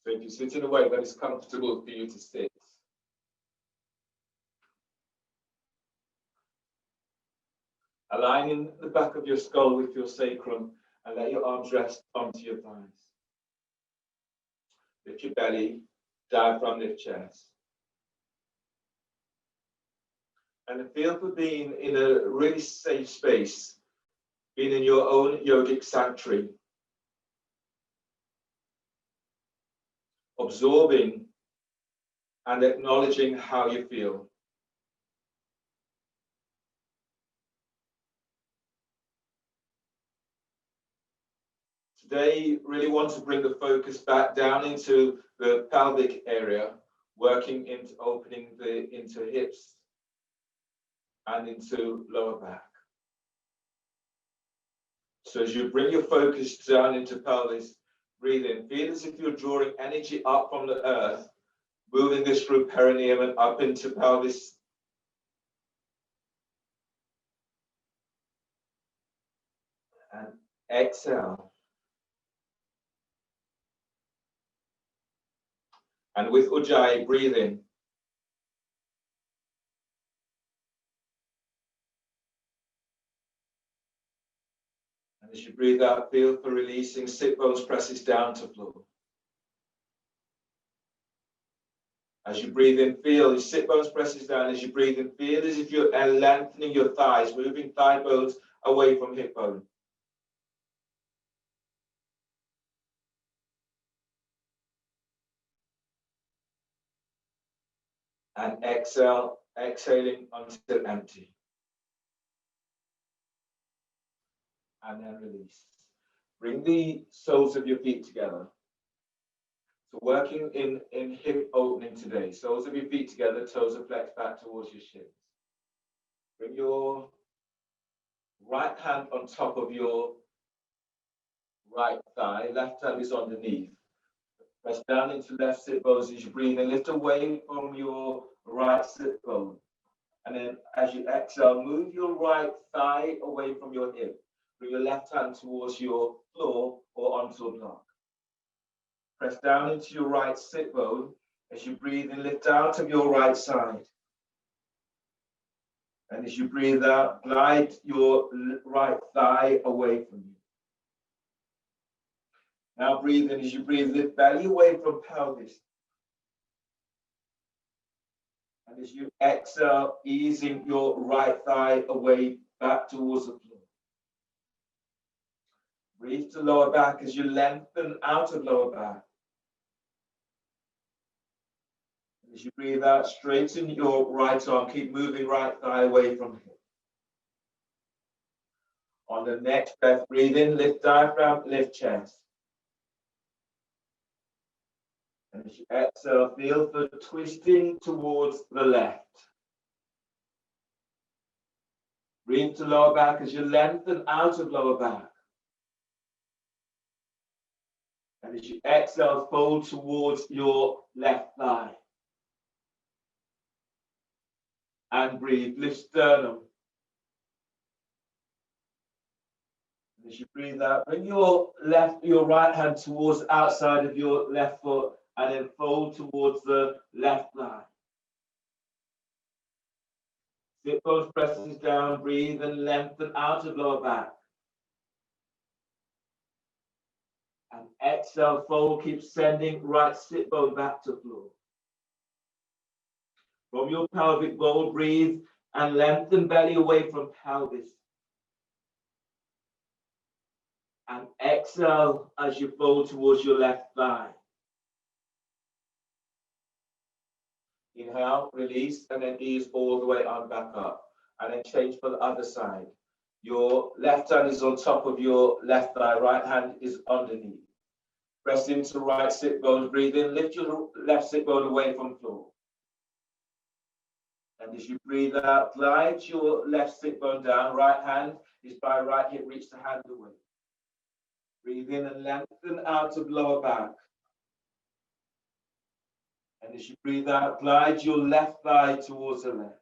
So if you sit in a way that is comfortable for you to sit. Aligning the back of your skull with your sacrum and let your arms rest onto your thighs. Lift your belly, diaphragm, lift chest. And feel for being in a really safe space, being in your own yogic sanctuary. Absorbing and acknowledging how you feel. Today, really want to bring the focus back down into the pelvic area, working into opening into hips and into lower back. So as you bring your focus down into pelvis, breathe in. Feel as if you're drawing energy up from the earth, moving this through perineum and up into pelvis. And exhale. And with Ujjayi, breathe in. And as you breathe out, feel for releasing, sit bones presses down to floor. As you breathe in, feel your sit bones presses down. As you breathe in, feel as if you're lengthening your thighs, moving thigh bones away from hip bone. And exhale, exhaling until empty. And then release. Bring the soles of your feet together. So working in hip opening today. Soles of your feet together, toes are flexed back towards your shins. Bring your right hand on top of your right thigh. Left hand is underneath. Press down into left sit bones as you breathe and lift away from your right sit bone. And then as you exhale, move your right thigh away from your hip. Bring your left hand towards your floor or onto a block. Press down into your right sit bone as you breathe and lift out of your right side. And as you breathe out, glide your right thigh away from you. Now breathe in. As you breathe, lift belly away from pelvis. And as you exhale, easing your right thigh away back towards the floor. Breathe to lower back as you lengthen out of lower back. And as you breathe out, straighten your right arm. Keep moving right thigh away from hip. On the next breath, breathe in, lift diaphragm, lift chest. And as you exhale, feel the twisting towards the left. Breathe to lower back as you lengthen out of lower back. And as you exhale, fold towards your left thigh. And breathe, lift sternum. And as you breathe out, bring your right hand towards the outside of your left foot and then fold towards the left thigh. Sit bones presses down, breathe and lengthen out of lower back. And exhale, fold, keep sending right sit bone back to floor. From your pelvic bowl, breathe and lengthen belly away from pelvis. And exhale as you fold towards your left thigh. Inhale, release, and then ease all the way on back up. And then change for the other side. Your left hand is on top of your left thigh, right hand is underneath. Press into right sit bones, breathe in, lift your left sit bone away from floor. And as you breathe out, glide your left sit bone down, right hand is by right hip, reach the hand away. Breathe in and lengthen out of lower back. And as you breathe out, glide your left thigh towards the left.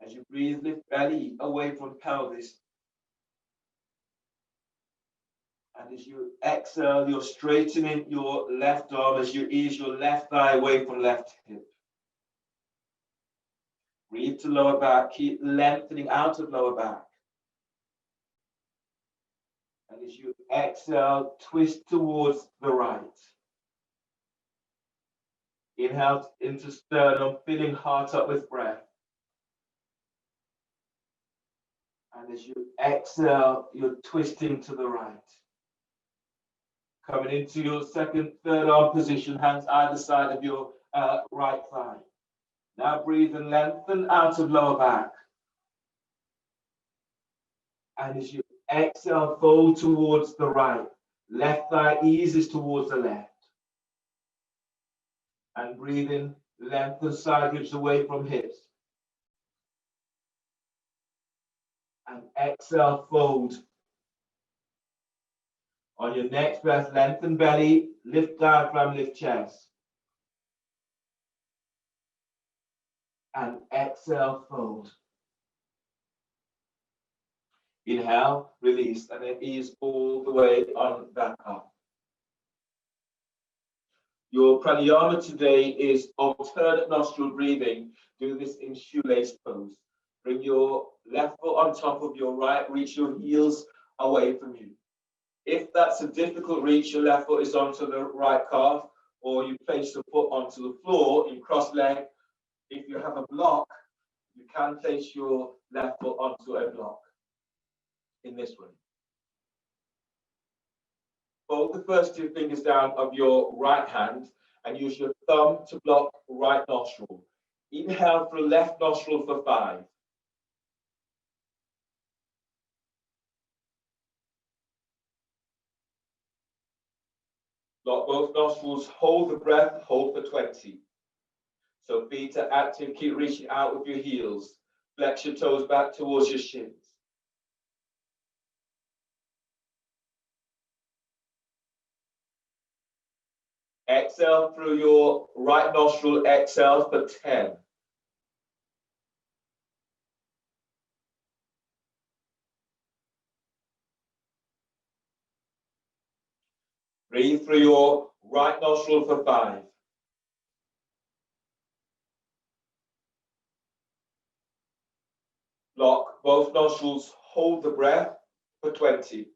As you breathe, lift belly away from pelvis. And as you exhale, you're straightening your left arm as you ease your left thigh away from left hip. Breathe to lower back. Keep lengthening out of lower back. And as you exhale, twist towards the right. Inhale into sternum, filling heart up with breath. And as you exhale, you're twisting to the right. Coming into your second, third arm position, hands either side of your right thigh. Now breathe and lengthen out of lower back. And as you exhale, fold towards the right. Left thigh eases towards the left. And breathe in, lengthen side ribs away from hips. And exhale, fold. On your next breath, lengthen belly, lift diaphragm, lift chest. And exhale, fold. Inhale, release, and then ease all the way on back up. Your pranayama today is alternate nostril breathing. Do this in shoelace pose. Bring your left foot on top of your right, reach your heels away from you. If that's a difficult reach, your left foot is onto the right calf, or you place the foot onto the floor in cross leg. If you have a block, you can place your left foot onto a block in this way. Fold the first two fingers down of your right hand and use your thumb to block right nostril. Inhale through left nostril for 5. Block both nostrils, hold the breath, hold for 20. So feet are active, keep reaching out with your heels. Flex your toes back towards your shins. Exhale through your right nostril, exhale for 10. Breathe through your right nostril for 5. Block both nostrils, hold the breath for 20.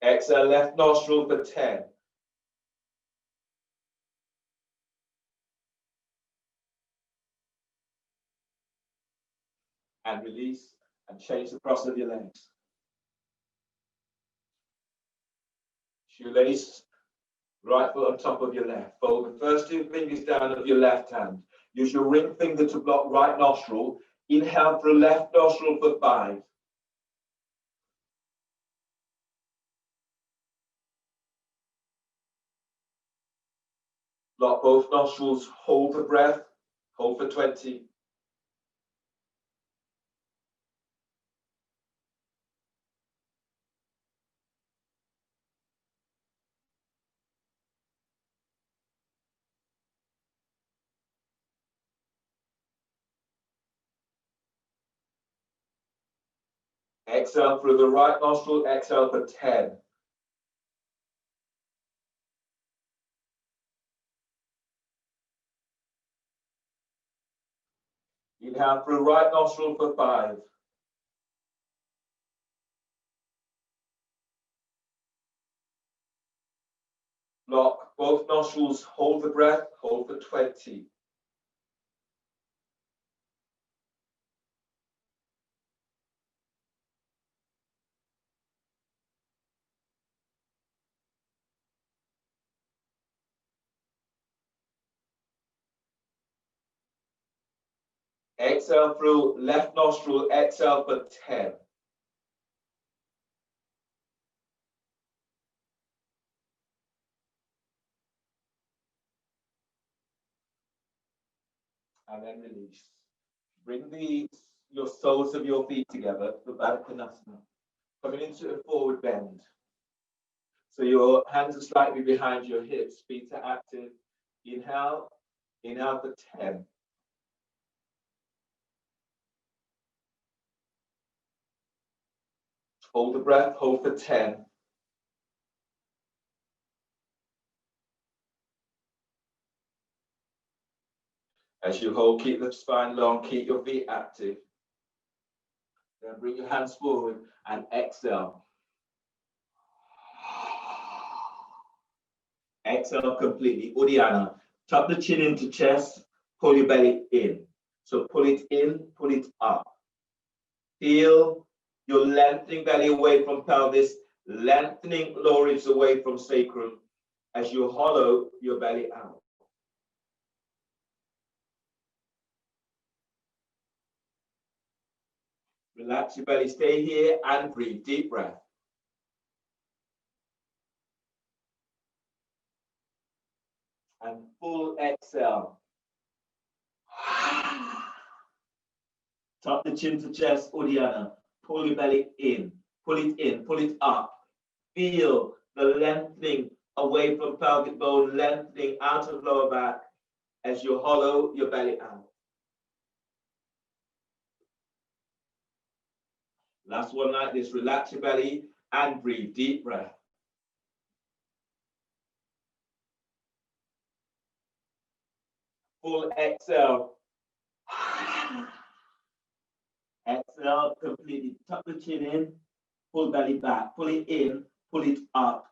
Exhale left nostril for 10. And release and change the cross of your legs. Shoelace, right foot on top of your left. Fold the first two fingers down of your left hand. Use your ring finger to block right nostril. Inhale through left nostril for 5. Block both nostrils, hold the breath, hold for 20. Exhale through the right nostril, exhale for 10. Inhale through right nostril for 5. Block both nostrils, hold the breath, hold for 20. Exhale through left nostril, exhale for 10. And then release. Bring your soles of your feet together for Baddha Konasana. Coming into a forward bend. So your hands are slightly behind your hips, feet are active. Inhale, inhale for 10. Hold the breath, hold for 10. As you hold, keep the spine long, keep your feet active. Then bring your hands forward and exhale. Exhale completely. Uddiyana. Tuck the chin into chest, pull your belly in. So pull it in, pull it up. Feel your lengthening belly away from pelvis, lengthening lower ribs away from sacrum as you hollow your belly out. Relax your belly, stay here and breathe. Deep breath. And full exhale. Tuck the chin to chest, Uddiyana. Pull your belly in, pull it up. Feel the lengthening away from pelvic bone, lengthening out of lower back as you hollow your belly out. Last one like this. Relax your belly and breathe. Deep breath. Full exhale. Exhale completely. Tuck the chin in, pull belly back, pull it in, pull it up.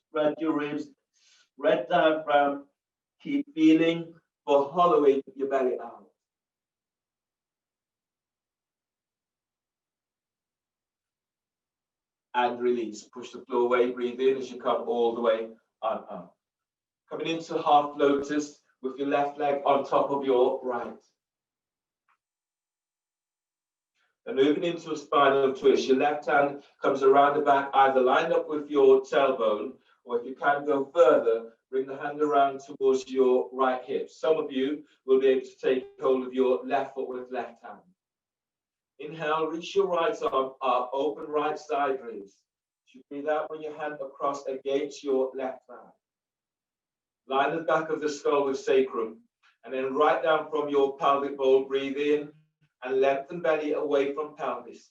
Spread your ribs, spread diaphragm. Keep feeling for hollowing your belly out. And release. Push the floor away, breathe in as you come all the way on up. Coming into half lotus with your left leg on top of your right. And moving into a spinal twist, your left hand comes around the back, either lined up with your tailbone, or if you can go further, bring the hand around towards your right hip. Some of you will be able to take hold of your left foot with left hand. Inhale, reach your right arm up, open right side ribs. You breathe out, bring your hand across against your left thigh. Line the back of the skull with sacrum, and then right down from your pelvic bowl, breathe in and lengthen belly away from pelvis.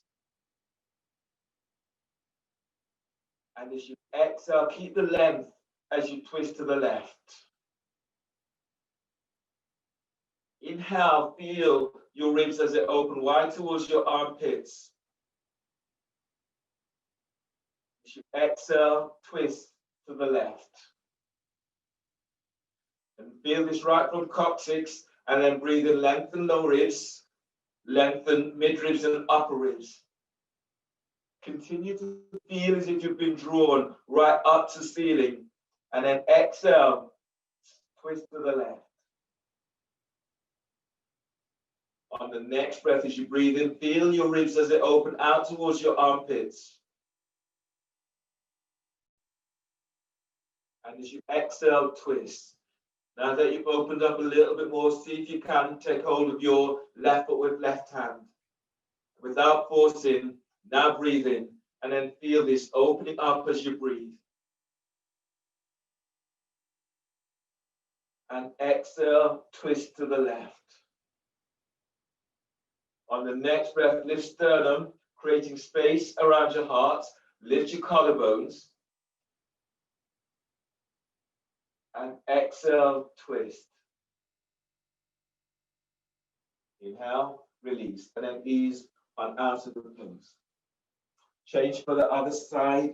And as you exhale, keep the length as you twist to the left. Inhale, feel your ribs as they open wide towards your armpits. As you exhale, twist to the left. And feel this right from coccyx, and then breathe in, lengthen lower ribs, lengthen mid ribs and upper ribs. Continue to feel as if you've been drawn right up to ceiling, and then exhale, twist to the left. On the next breath, as you breathe in, feel your ribs as they open out towards your armpits. And as you exhale, twist. Now that you've opened up a little bit more, see if you can take hold of your left foot with left hand. Without forcing, now breathe in, and then feel this opening up as you breathe. And exhale, twist to the left. On the next breath, lift sternum, creating space around your heart. Lift your collarbones. And exhale, twist. Inhale, release, and then ease on out of the pose. Change for the other side.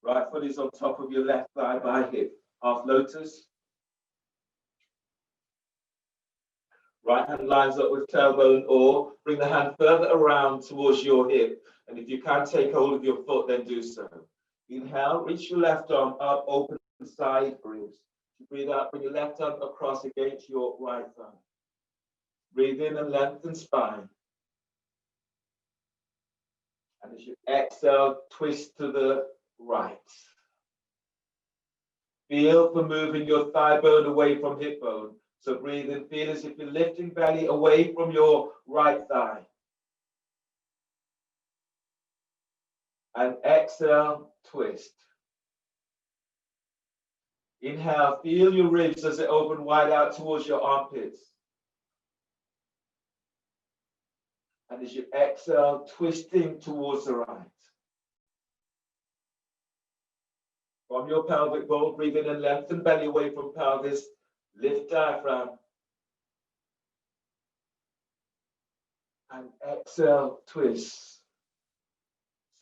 Right foot is on top of your left thigh by hip. Half lotus. Right hand lines up with tailbone, or bring the hand further around towards your hip. And if you can take hold of your foot, then do so. Inhale, reach your left arm up, open side ribs. Breathe out, bring your left arm across against your right thigh. Breathe in and lengthen spine. And as you exhale, twist to the right. Feel for moving your thigh bone away from hip bone. So breathe in, feel as if you're lifting belly away from your right thigh. And exhale, twist. Inhale, feel your ribs as they open wide out towards your armpits. And as you exhale, twisting towards the right. From your pelvic bowl, breathe in and lengthen belly away from pelvis. Lift diaphragm. And exhale, twist.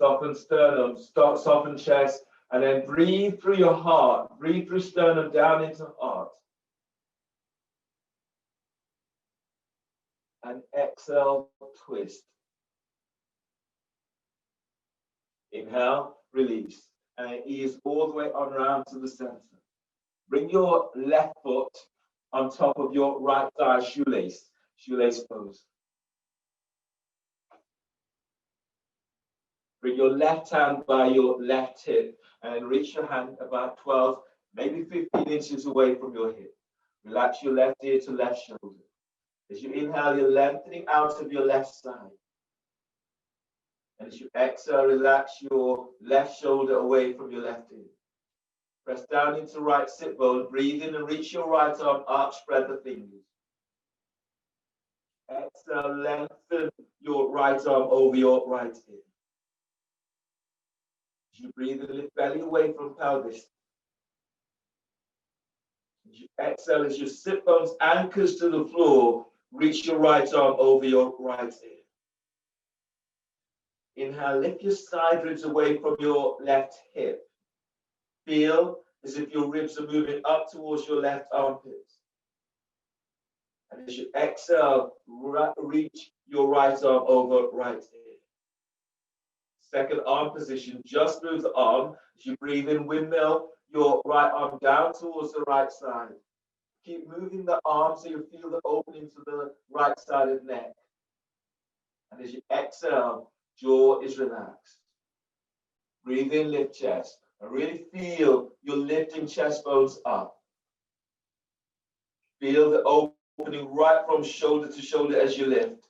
Soften sternum, soften chest, and then breathe through your heart. Breathe through sternum down into heart. And exhale, twist. Inhale, release. And ease all the way on around to the center. Bring your left foot on top of your right thigh, shoelace pose. Bring your left hand by your left hip and reach your hand about 12, maybe 15 inches away from your hip. Relax your left ear to left shoulder. As you inhale, you're lengthening out of your left side. And as you exhale, relax your left shoulder away from your left ear. Press down into right sit bone. Breathe in and reach your right arm up. Spread the fingers. Exhale, lengthen your right arm over your right ear. As you breathe in, lift belly away from pelvis. As you exhale, as your sit bones anchors to the floor, reach your right arm over your right ear. Inhale, lift your side ribs away from your left hip. Feel as if your ribs are moving up towards your left armpits. And as you exhale, reach your right arm over right ear. Second arm position, just move the arm. As you breathe in, windmill your right arm down towards the right side. Keep moving the arm so you feel the opening to the right side of the neck. And as you exhale, jaw is relaxed. Breathe in, lift chest. And really feel your lifting chest bones up. Feel the opening right from shoulder to shoulder as you lift.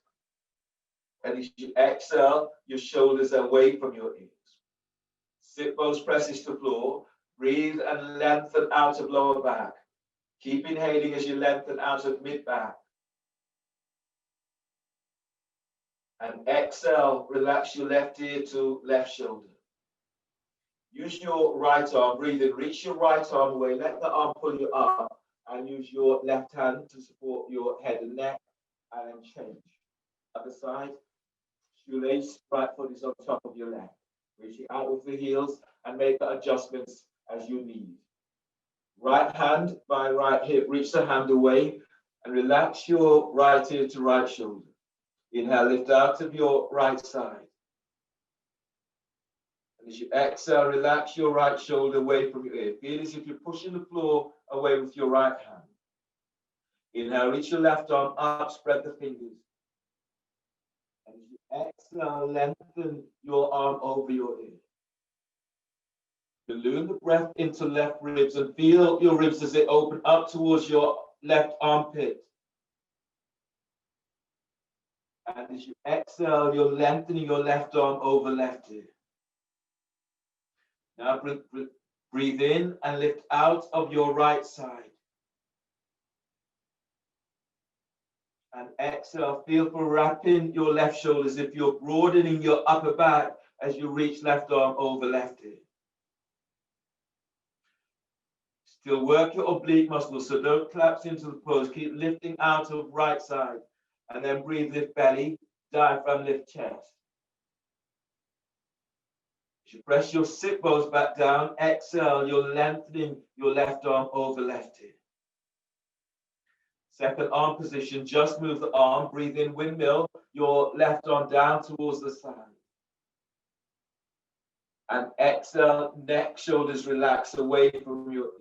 And as you exhale, your shoulders are away from your ears. Sit bones presses to floor. Breathe and lengthen out of lower back. Keep inhaling as you lengthen out of mid back. And exhale, relax your left ear to left shoulder. Use your right arm, breathe in, reach your right arm away, let the arm pull you up, and use your left hand to support your head and neck, and change. Other side, shoelace, right foot is on top of your left. Reaching out with the heels and make the adjustments as you need. Right hand by right hip, reach the hand away, and relax your right ear to right shoulder. Inhale, lift out of your right side. And as you exhale, relax your right shoulder away from your ear. Feel as if you're pushing the floor away with your right hand. Inhale, reach your left arm up, spread the fingers. And as you exhale, lengthen your arm over your ear. Balloon the breath into left ribs and feel your ribs as they open up towards your left armpit. And as you exhale, you're lengthening your left arm over left ear. Now breathe in and lift out of your right side. And exhale, feel for wrapping your left shoulder as if you're broadening your upper back as you reach left arm over left ear. Still work your oblique muscles, so don't collapse into the pose. Keep lifting out of right side. And then breathe, lift belly, diaphragm, lift chest. As you press your sit bones back down, exhale, you're lengthening your left arm over left ear. Second arm position, just move the arm, breathe in, windmill, your left arm down towards the side. And exhale, neck, shoulders relax away from your ears.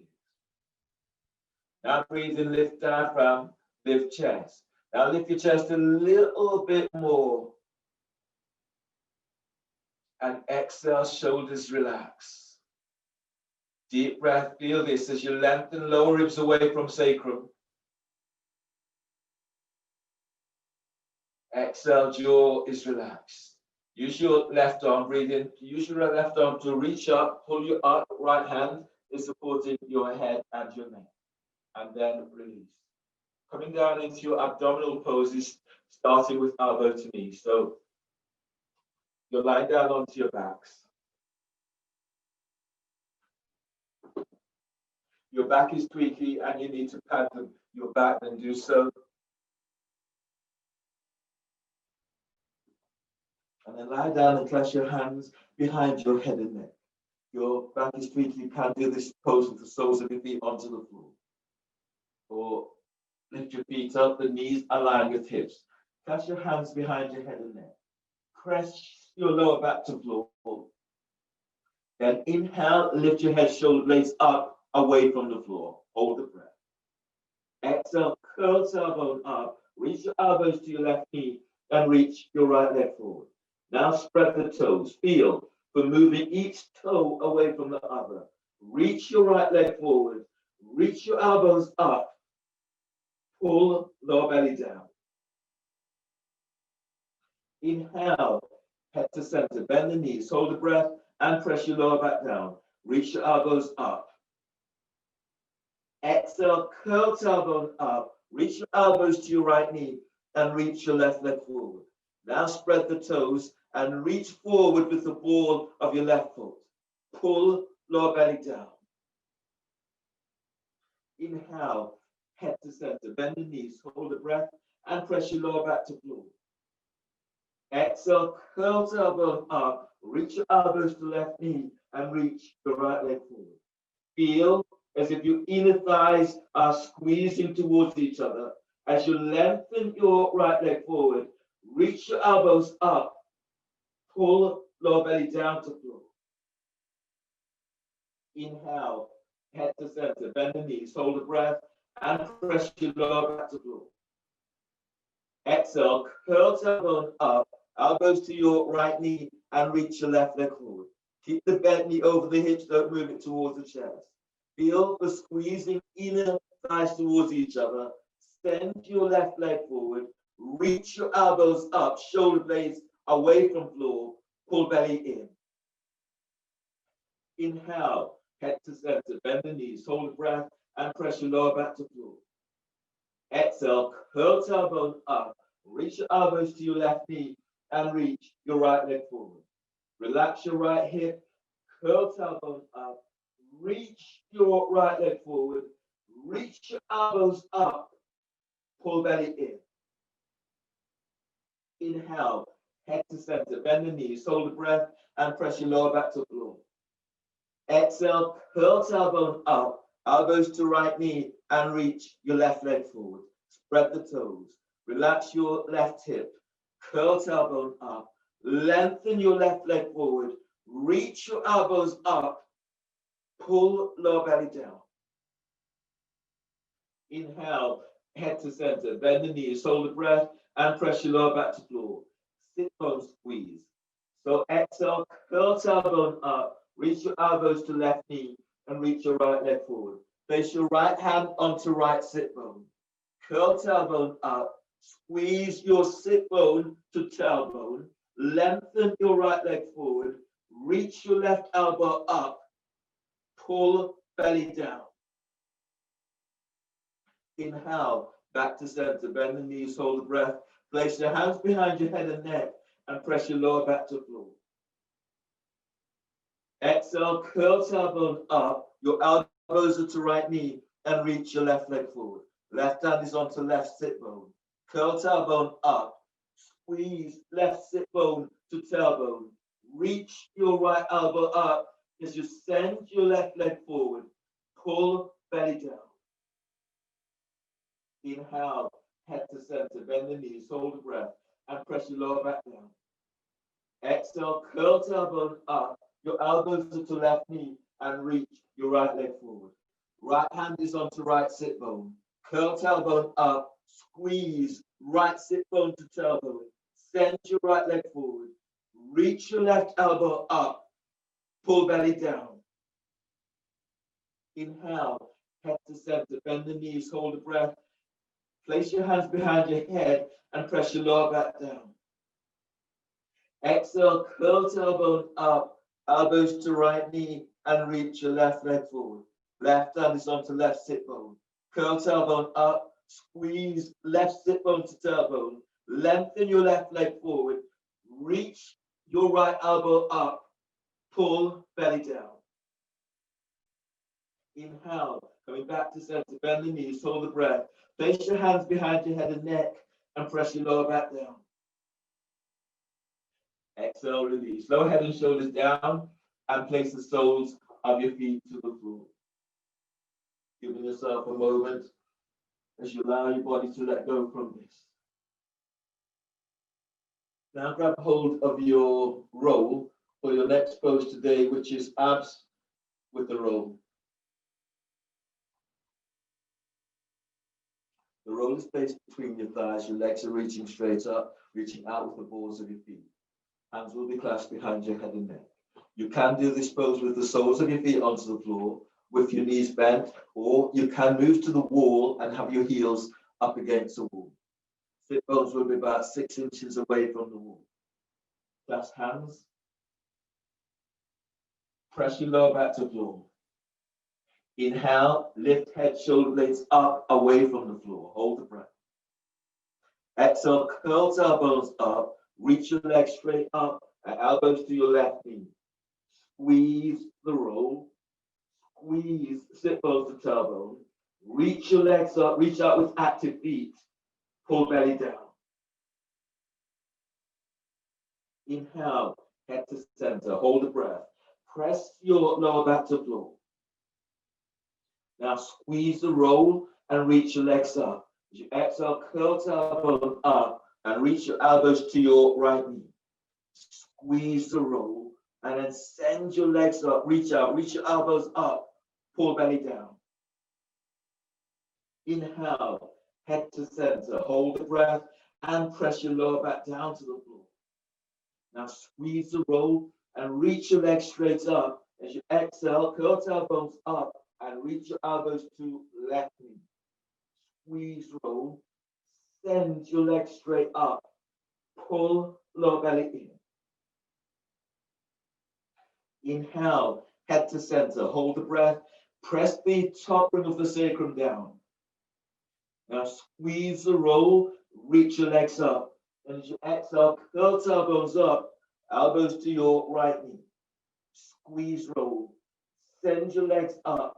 Now breathe in, lift diaphragm, lift chest. Now lift your chest a little bit more. And exhale, shoulders relax. Deep breath, feel this as you lengthen lower ribs away from sacrum. Exhale, jaw is relaxed. Use your left arm, breathe in. Use your left arm to reach up, pull you up. Right hand is supporting your head and your neck. And then release. Coming down into your abdominal poses, starting with elbow to knee. So you're lying down onto your backs. Your back is squeaky and you need to pad your back, then do so. And then lie down and place your hands behind your head and neck. Your back is squeaky, you can do this pose with the soles of your feet onto the floor. Or lift your feet up, the knees align with hips. Place your hands behind your head and neck. Press your lower back to floor. Then inhale, lift your head, shoulder blades up, away from the floor. Hold the breath. Exhale, curl tailbone up. Reach your elbows to your left knee and reach your right leg forward. Now spread the toes. Feel for moving each toe away from the other. Reach your right leg forward. Reach your elbows up. Pull lower belly down. Inhale, head to center. Bend the knees. Hold the breath and press your lower back down. Reach your elbows up. Exhale, curl tailbone up. Reach your elbows to your right knee and reach your left leg forward. Now spread the toes and reach forward with the ball of your left foot. Pull lower belly down. Inhale, head to center. Bend the knees, hold the breath, and press your lower back to floor. Exhale, curl tailbone up. Reach your elbows to the left knee and reach your right leg forward. Feel as if your inner thighs are squeezing towards each other. As you lengthen your right leg forward, reach your elbows up. Pull lower belly down to floor. Inhale, head to center. Bend the knees, hold the breath, and press your lower back to floor. Exhale, curl tailbone up, elbows to your right knee, and reach your left leg forward. Keep the bent knee over the hips, don't move it towards the chest. Feel for squeezing inner thighs towards each other. Send your left leg forward. Reach your elbows up, shoulder blades away from floor. Pull belly in. Inhale, head to center. Bend the knees, hold the breath, and press your lower back to floor. Exhale, curl tailbone up. Reach your elbows to your left knee and reach your right leg forward. Relax your right hip. Curl tailbone up. Reach your right leg forward. Reach your elbows up. Pull belly in. Inhale, head to center. Bend the knees, hold the breath, and press your lower back to floor. Exhale, curl tailbone up. Elbows to right knee and reach your left leg forward. Spread the toes. Relax your left hip. Curl tailbone up. Lengthen your left leg forward. Reach your elbows up. Pull lower belly down. Inhale, head to center. Bend the knees, hold the breath, and press your lower back to floor. Sit bone squeeze. So exhale, curl tailbone up. Reach your elbows to left knee and reach your right leg forward. Place your right hand onto right sit bone. Curl tailbone up. Squeeze your sit bone to tailbone. Lengthen your right leg forward. Reach your left elbow up. Pull belly down. Inhale, back to center. Bend the knees, hold the breath. Place your hands behind your head and neck and press your lower back to floor. Exhale, curl tailbone up. Your elbows are to right knee and reach your left leg forward. Left hand is onto left sit bone. Curl tailbone up. Squeeze left sit bone to tailbone. Reach your right elbow up as you send your left leg forward. Pull belly down. Inhale, head to center. Bend the knees, hold the breath, and press your lower back down. Exhale, curl tailbone up. Your elbows are to left knee and reach your right leg forward. Right hand is onto right sit bone. Curl tailbone up. Squeeze right sit bone to tailbone. Send your right leg forward. Reach your left elbow up. Pull belly down. Inhale, head to center. Bend the knees, hold the breath. Place your hands behind your head and press your lower back down. Exhale, curl tailbone up, elbows to right knee, and reach your left leg forward. Left hand is onto left sit bone. Curl tailbone up, squeeze left sit bone to tailbone. Lengthen your left leg forward. Reach your right elbow up. Pull belly down. Inhale, coming back to center. Bend the knees, hold the breath. Place your hands behind your head and neck and press your lower back down. Exhale, release. Lower head and shoulders down and place the soles of your feet to the floor. Giving yourself a moment as you allow your body to let go from this. Now grab hold of your roll for your next pose today, which is abs with the roll. The roll is placed between your thighs. Your legs are reaching straight up, reaching out with the balls of your feet. Hands will be clasped behind your head and neck. You can do this pose with the soles of your feet onto the floor, with your knees bent, or you can move to the wall and have your heels up against the wall. Sit bones will be about 6 inches away from the wall. Clasp hands. Press your lower back to the floor. Inhale, lift head, shoulder blades up, away from the floor. Hold the breath. Exhale, curl tailbones up, reach your legs straight up, and elbows to your left knee. Squeeze the roll. Squeeze, sit bones to tailbone. Reach your legs up, reach out with active feet. Pull belly down. Inhale, head to center. Hold the breath. Press your lower back to floor. Now squeeze the roll and reach your legs up. As you exhale, curl tailbone up and reach your elbows to your right knee. Squeeze the roll and then send your legs up. Reach out, reach your elbows up. Pull belly down. Inhale, head to center. Hold the breath and press your lower back down to the floor. Now squeeze the roll and reach your legs straight up. As you exhale, curl tailbones up and reach your elbows to left knee. Squeeze roll, send your legs straight up. Pull lower belly in. Inhale, head to center. Hold the breath. Press the top rim of the sacrum down. Now squeeze the roll, reach your legs up. And as you exhale, curl tailbones up, elbows to your right knee. Squeeze roll, send your legs up,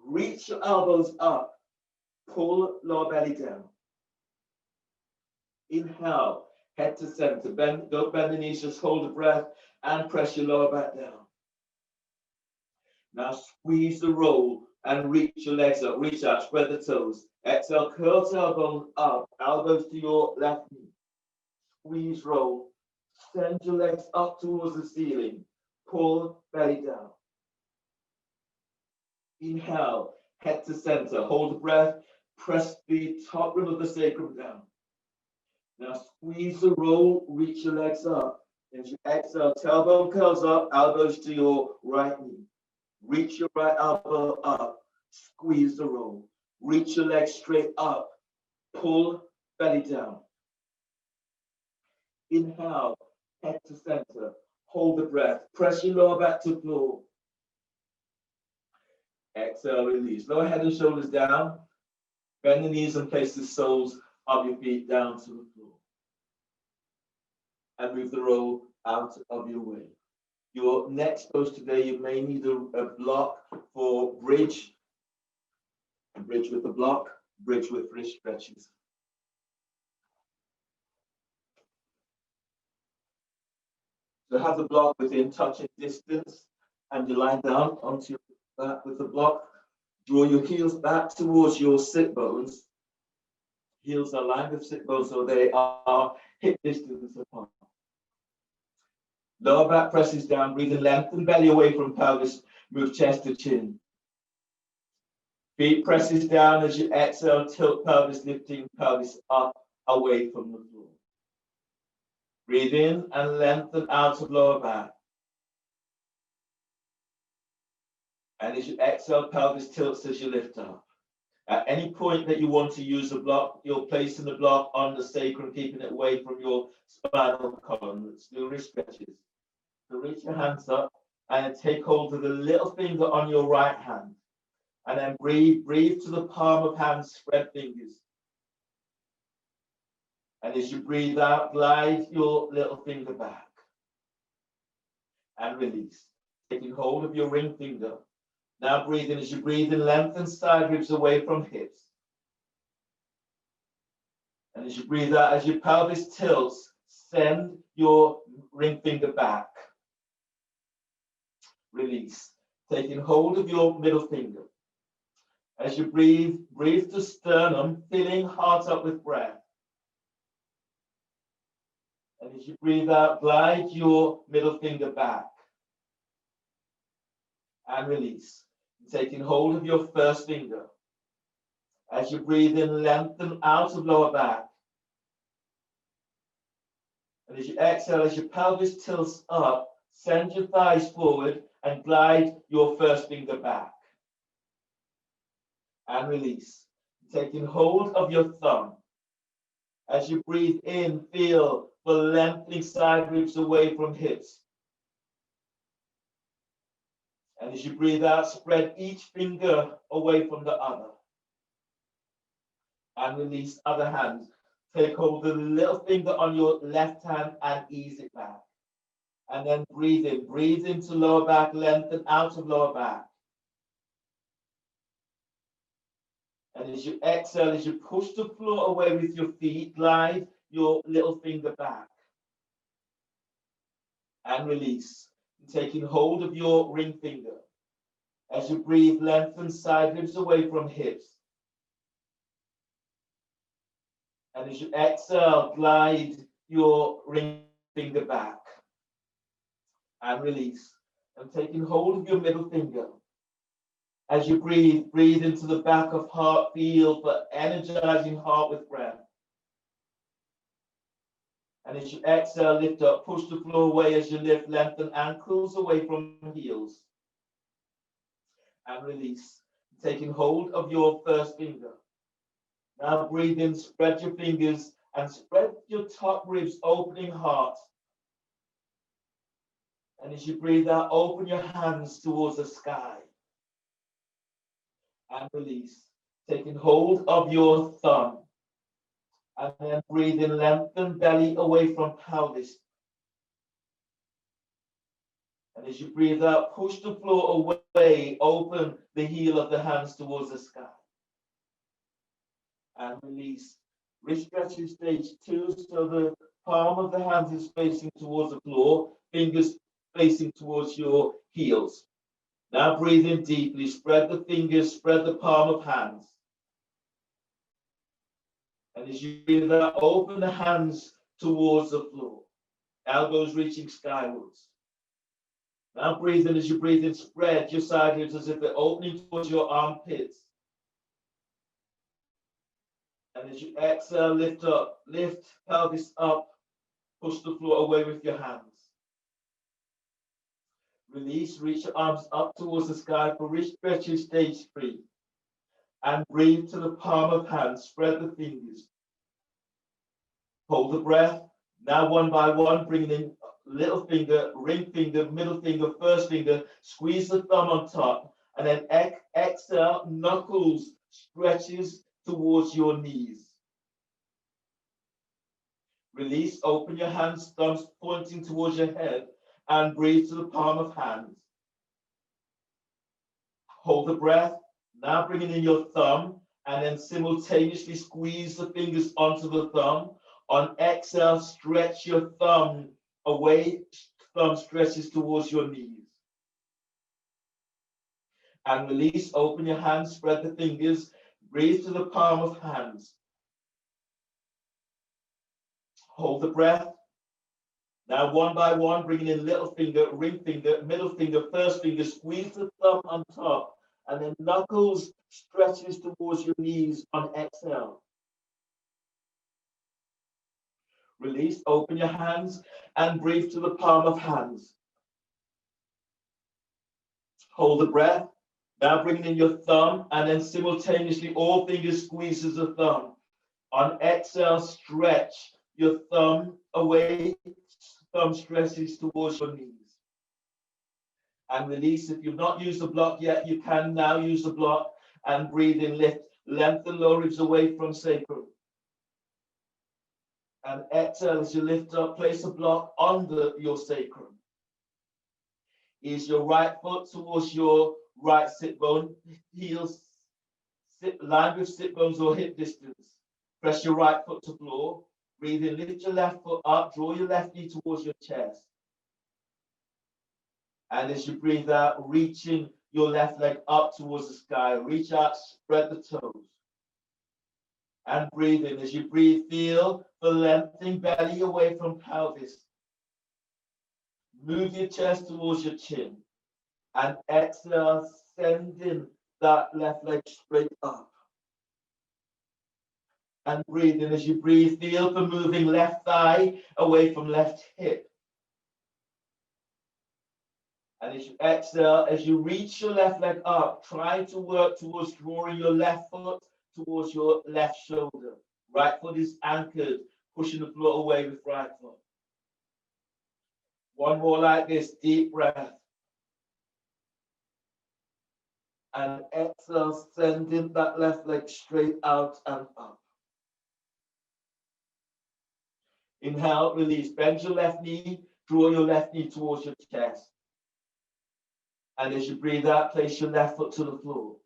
reach your elbows up, pull lower belly down. Inhale, head to center. Don't bend the knees, just hold the breath and press your lower back down. Now squeeze the roll and reach your legs up. Reach out, spread the toes. Exhale, curl tailbone up, elbows to your left knee. Squeeze roll, send your legs up towards the ceiling. Pull belly down. Inhale, head to center. Hold the breath. Press the top rim of the sacrum down. Now squeeze the roll, reach your legs up. As you exhale, tailbone curls up, elbows to your right knee. Reach your right elbow up. Squeeze the roll. Reach your legs straight up. Pull belly down. Inhale, head to center. Hold the breath. Press your lower back to floor. Exhale, release. Lower head and shoulders down. Bend the knees and place the soles of your feet down to the floor. And move the roll out of your way. Your next pose today, you may need a block for bridge. Bridge with the block, bridge with wrist stretches. So have the block within touching distance and you lie down onto your back with the block. Draw your heels back towards your sit bones. Heels are aligned with sit bones, so they are hip distance apart. Lower back presses down, breathing lengthen belly away from pelvis, move chest to chin. Feet presses down as you exhale, tilt pelvis, lifting pelvis up, away from the floor. Breathe in and lengthen out of lower back. And as you exhale, pelvis tilts as you lift up. At any point that you want to use the block, you're placing the block on the sacrum, keeping it away from your spinal column. Let's do wrist stretches. So reach your hands up and take hold of the little finger on your right hand. And then breathe to the palm of hand, spread fingers. And as you breathe out, glide your little finger back. And release. Taking hold of your ring finger. Now breathe in. As you breathe in, lengthen side ribs away from hips. And as you breathe out, as your pelvis tilts, send your ring finger back. Release. Taking hold of your middle finger. As you breathe to sternum, filling heart up with breath. And as you breathe out, glide your middle finger back. And release. Taking hold of your first finger. As you breathe in, lengthen out of lower back. And as you exhale, as your pelvis tilts up, send your thighs forward and glide your first finger back. And release. Taking hold of your thumb. As you breathe in, feel the lengthening side ribs away from hips. And as you breathe out, spread each finger away from the other. And release other hand. Take hold of the little finger on your left hand and ease it back. And then breathe in. Breathe into lower back, lengthen out of lower back. And as you exhale, as you push the floor away with your feet, glide your little finger back. And release. Taking hold of your ring finger. As you breathe, lengthen side ribs away from hips. And as you exhale, glide your ring finger back. And release. And taking hold of your middle finger. As you breathe into the back of heart, feel the energizing heart with breath. And as you exhale, lift up, push the floor away as you lift, lengthen ankles away from heels. And release. Taking hold of your first finger. Now breathe in, spread your fingers and spread your top ribs, opening heart. And as you breathe out, open your hands towards the sky. And release. Taking hold of your thumb. And then breathe in, lengthen belly away from pelvis. And as you breathe out, push the floor away, open the heel of the hands towards the sky. And release. Wrist stretching stage 2, so the palm of the hands is facing towards the floor, fingers facing towards your heels. Now breathe in deeply, spread the fingers, spread the palm of hands. And as you breathe out, open the hands towards the floor, elbows reaching skywards. Now breathe in. As you breathe in, spread your side ribs as if they're opening towards your armpits. And as you exhale, lift up, lift pelvis up, push the floor away with your hands. Release, reach your arms up towards the sky for wrist stretches, stage 3. And breathe to the palm of hand, spread the fingers. Hold the breath. Now one by one, bringing in little finger, ring finger, middle finger, first finger, squeeze the thumb on top, and then exhale, knuckles stretches towards your knees. Release, open your hands, thumbs pointing towards your head, and breathe to the palm of hands. Hold the breath. Now bringing in your thumb, and then simultaneously squeeze the fingers onto the thumb. On exhale, stretch your thumb away, thumb stretches towards your knees. And release, open your hands, spread the fingers, breathe to the palm of hands. Hold the breath. Now one by one, bringing in little finger, ring finger, middle finger, first finger, squeeze the thumb on top, and then knuckles stretches towards your knees on exhale. Release, open your hands, and breathe to the palm of hands. Hold the breath. Now bringing in your thumb, and then simultaneously all fingers squeezes the thumb. On exhale, stretch your thumb away, thumb stretches towards your knees. And release. If you've not used the block yet, you can now use the block and breathe in, lift, lengthen lower ribs away from sacrum. And exhale as you lift up, place a block under your sacrum. Is your right foot towards your right sit bone, heels line with sit bones or hip distance. Press your right foot to floor. Breathe in, lift your left foot up, draw your left knee towards your chest. And as you breathe out, reaching your left leg up towards the sky. Reach out, spread the toes. And breathe in. As you breathe, feel the lengthening belly away from pelvis. Move your chest towards your chin. And exhale, sending that left leg straight up. And breathe in. As you breathe, feel the moving left thigh away from left hip. And as you exhale, as you reach your left leg up, try to work towards drawing your left foot towards your left shoulder. Right foot is anchored, pushing the floor away with right foot. One more like this, deep breath. And exhale, sending that left leg straight out and up. Inhale, release. Bend your left knee, draw your left knee towards your chest. And as you breathe out, place your left foot to the floor.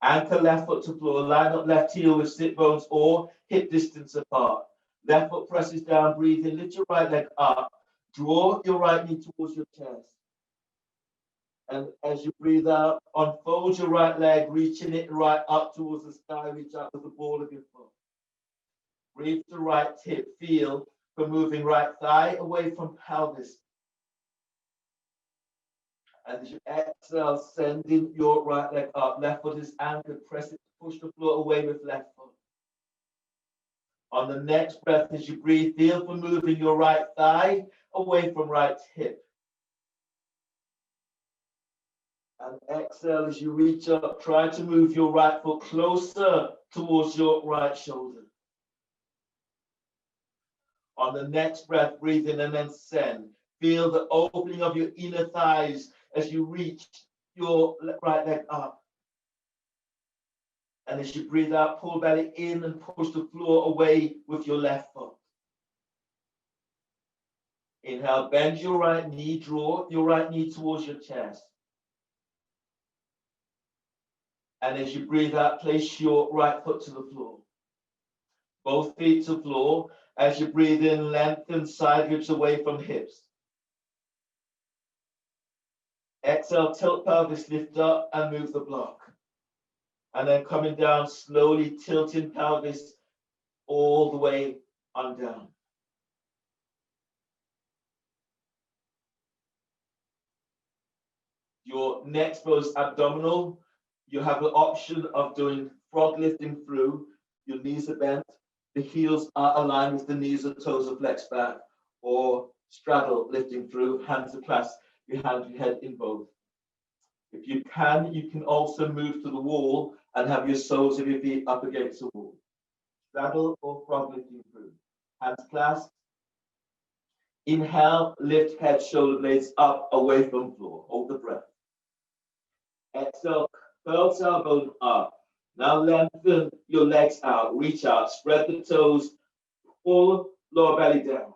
Anchor left foot to floor. Line up left heel with sit bones or hip distance apart. Left foot presses down. Breathe in. Lift your right leg up. Draw your right knee towards your chest. And as you breathe out, unfold your right leg, reaching it right up towards the sky. Reach out to the ball of your foot. Breathe to right hip. Feel for moving right thigh away from pelvis. And as you exhale, sending your right leg up. Left foot is anchored. Press it, push the floor away with left foot. On the next breath, as you breathe, feel for moving your right thigh away from right hip. And exhale as you reach up. Try to move your right foot closer towards your right shoulder. On the next breath, breathe in and then send. Feel the opening of your inner thighs as you reach your right leg up. And as you breathe out, pull belly in and push the floor away with your left foot. Inhale, bend your right knee, draw your right knee towards your chest. And as you breathe out, place your right foot to the floor. Both feet to floor. As you breathe in, lengthen side ribs away from hips. Exhale, tilt pelvis, lift up and move the block. And then coming down, slowly tilting pelvis all the way on down. Your next pose, abdominal. You have the option of doing frog lifting through. Your knees are bent. The heels are aligned with the knees and toes are flexed back. Or straddle lifting through, hands are clasped behind your head in both. If you can also move to the wall and have your soles of your feet up against the wall. Straddle or frog lifting through. Hands clasped. Inhale, lift head, shoulder blades up, away from floor. Hold the breath. Exhale, curl tailbone up. Now lengthen your legs out, reach out, spread the toes, pull lower belly down.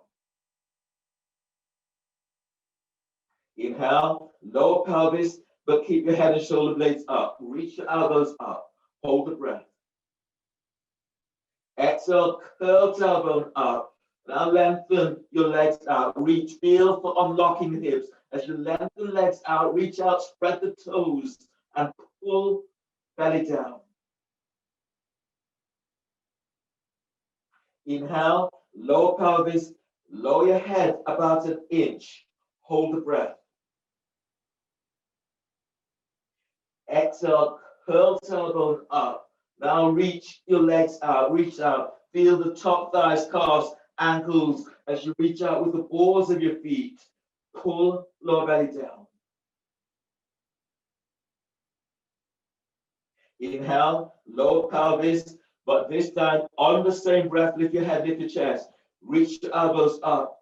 Inhale, lower pelvis, but keep your head and shoulder blades up. Reach your elbows up. Hold the breath. Exhale, curl tailbone up. Now lengthen your legs out. Reach, feel for unlocking the hips. As you lengthen legs out, reach out, spread the toes, and pull belly down. Inhale, lower pelvis, lower your head about an inch. Hold the breath. Exhale, curl tailbone up. Now reach your legs out, reach out. Feel the top thighs, calves, ankles as you reach out with the balls of your feet. Pull lower belly down. Inhale, lower pelvis, but this time on the same breath, lift your head, lift your chest, reach your elbows up.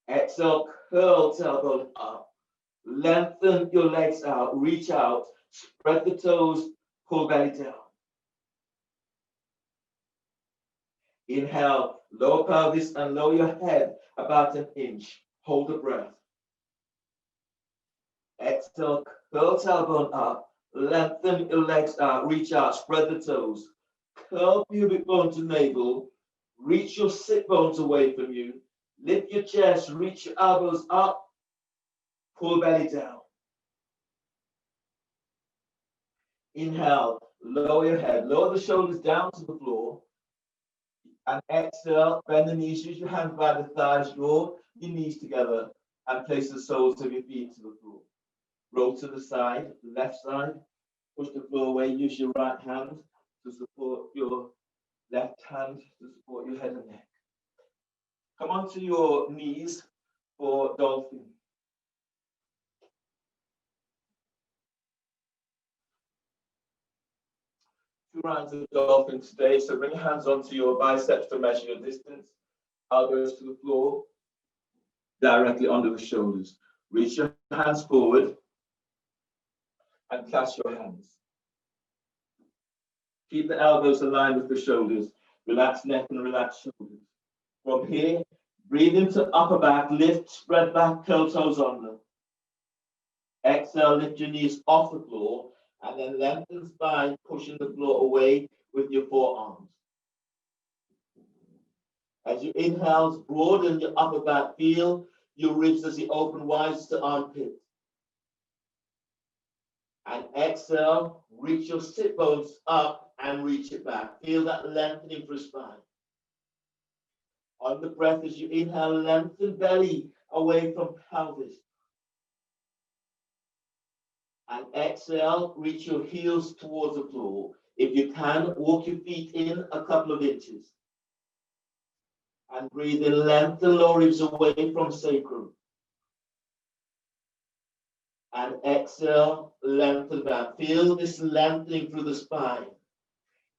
Exhale, curl tailbone up. Lengthen your legs out, reach out, spread the toes, pull belly down. Inhale, lower pelvis and lower your head about an inch. Hold the breath. Exhale, curl tailbone up, lengthen your legs out, reach out, spread the toes. Curl pubic bone to navel, reach your sit bones away from you. Lift your chest, reach your elbows up, pull belly down. Inhale, lower your head, lower the shoulders down to the floor. And exhale, bend the knees, use your hands by the thighs, draw your knees together, and place the soles of your feet to the floor. Roll to the side, left side, push the floor away, use your right hand to support your left hand to support your head and neck. Come onto your knees for dolphin. 2 rounds of dolphin today. So bring your hands onto your biceps to measure your distance. Elbows to the floor, directly under the shoulders. Reach your hands forward and clasp your hands. Keep the elbows aligned with the shoulders. Relax neck and relax shoulders. From here, breathe into upper back, lift, spread back, curl toes under. Exhale, lift your knees off the floor, and then lengthen spine, pushing the floor away with your forearms. As you inhale, broaden your upper back, feel your ribs as you open wide to armpits. And exhale, reach your sit bones up and reach it back. Feel that lengthening for spine. On the breath, as you inhale, lengthen belly away from pelvis. And exhale, reach your heels towards the floor. If you can, walk your feet in a couple of inches. And breathe in, lengthen lower ribs away from sacrum. And exhale, lengthen back. Feel this lengthening through the spine.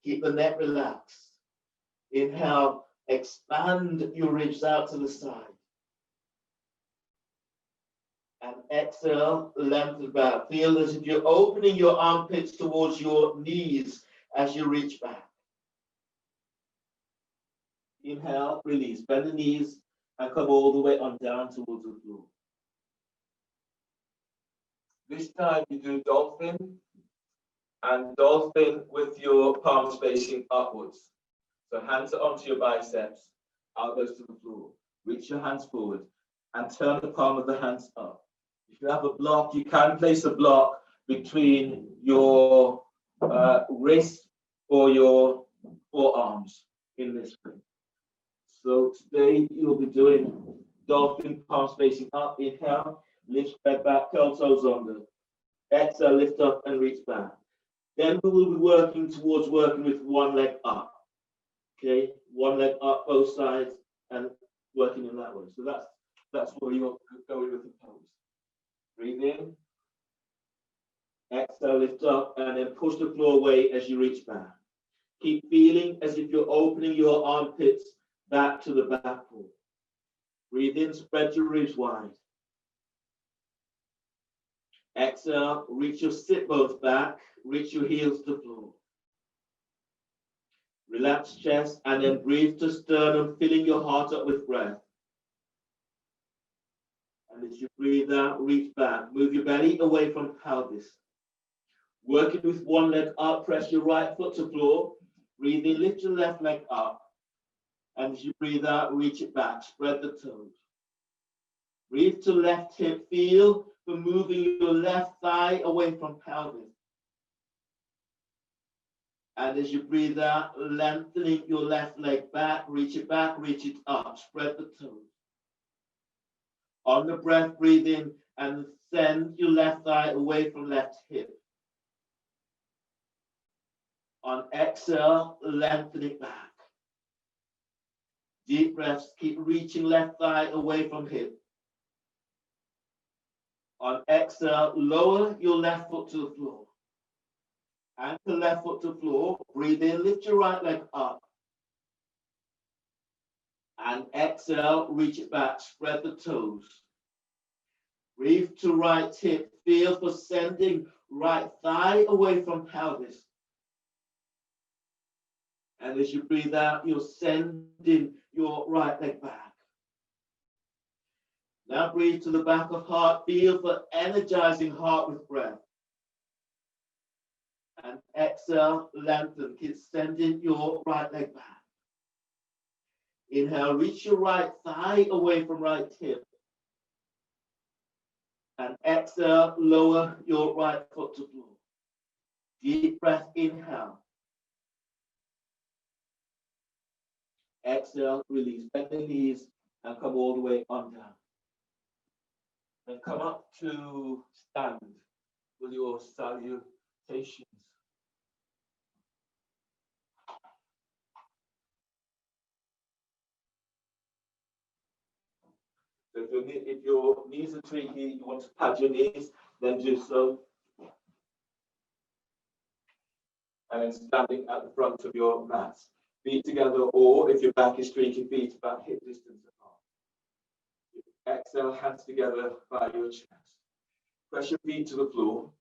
Keep the neck relaxed. Inhale, expand your ribs out to the side. And exhale, lengthen back. Feel as if you're opening your armpits towards your knees as you reach back. Inhale, release. Bend the knees and come all the way on down towards the floor. This time you do dolphin and dolphin with your palms facing upwards. So hands are onto your biceps, elbows to the floor. Reach your hands forward and turn the palm of the hands up. If you have a block, you can place a block between your wrist or your forearms in this way. So today you'll be doing dolphin, palms facing up. Inhale, lift, spread back, curl toes under. Exhale, lift up and reach back. Then we will be working with one leg up. Okay, one leg up, both sides, and working in that way. So that's where you're going with the pose. Breathe in. Exhale, lift up, and then push the floor away as you reach back. Keep feeling as if you're opening your armpits back to the back wall. Breathe in, spread your ribs wide. Exhale, reach your sit bones back, reach your heels to the floor. Relax chest and then breathe to sternum, filling your heart up with breath. And as you breathe out, reach back. Move your belly away from pelvis. Working with one leg up, press your right foot to floor. Breathe in, lift your left leg up. And as you breathe out, reach it back. Spread the toes. Breathe to left hip. Feel for moving your left thigh away from pelvis. And as you breathe out, lengthening your left leg back, reach it up, spread the toes. On the breath, breathe in and send your left thigh away from left hip. On exhale, lengthen it back. Deep breaths, keep reaching left thigh away from hip. On exhale, lower your left foot to the floor. Anchor left foot to floor. Breathe in, lift your right leg up. And exhale, reach it back, spread the toes. Breathe to right hip. Feel for sending right thigh away from pelvis. And as you breathe out, you're sending your right leg back. Now breathe to the back of heart. Feel for energizing heart with breath. And exhale, lengthen. Keep sending your right leg back. Inhale, reach your right thigh away from right hip. And exhale, lower your right foot to floor. Deep breath, inhale. Exhale, release. Bend the knees and come all the way on down. And come up to stand with your salutations. So if your knees are tricky, you want to pad your knees, then do so. And then standing at the front of your mat. Feet together, or if your back is streaky, feet about hip distance apart. Exhale, hands together by your chest. Press your feet to the floor.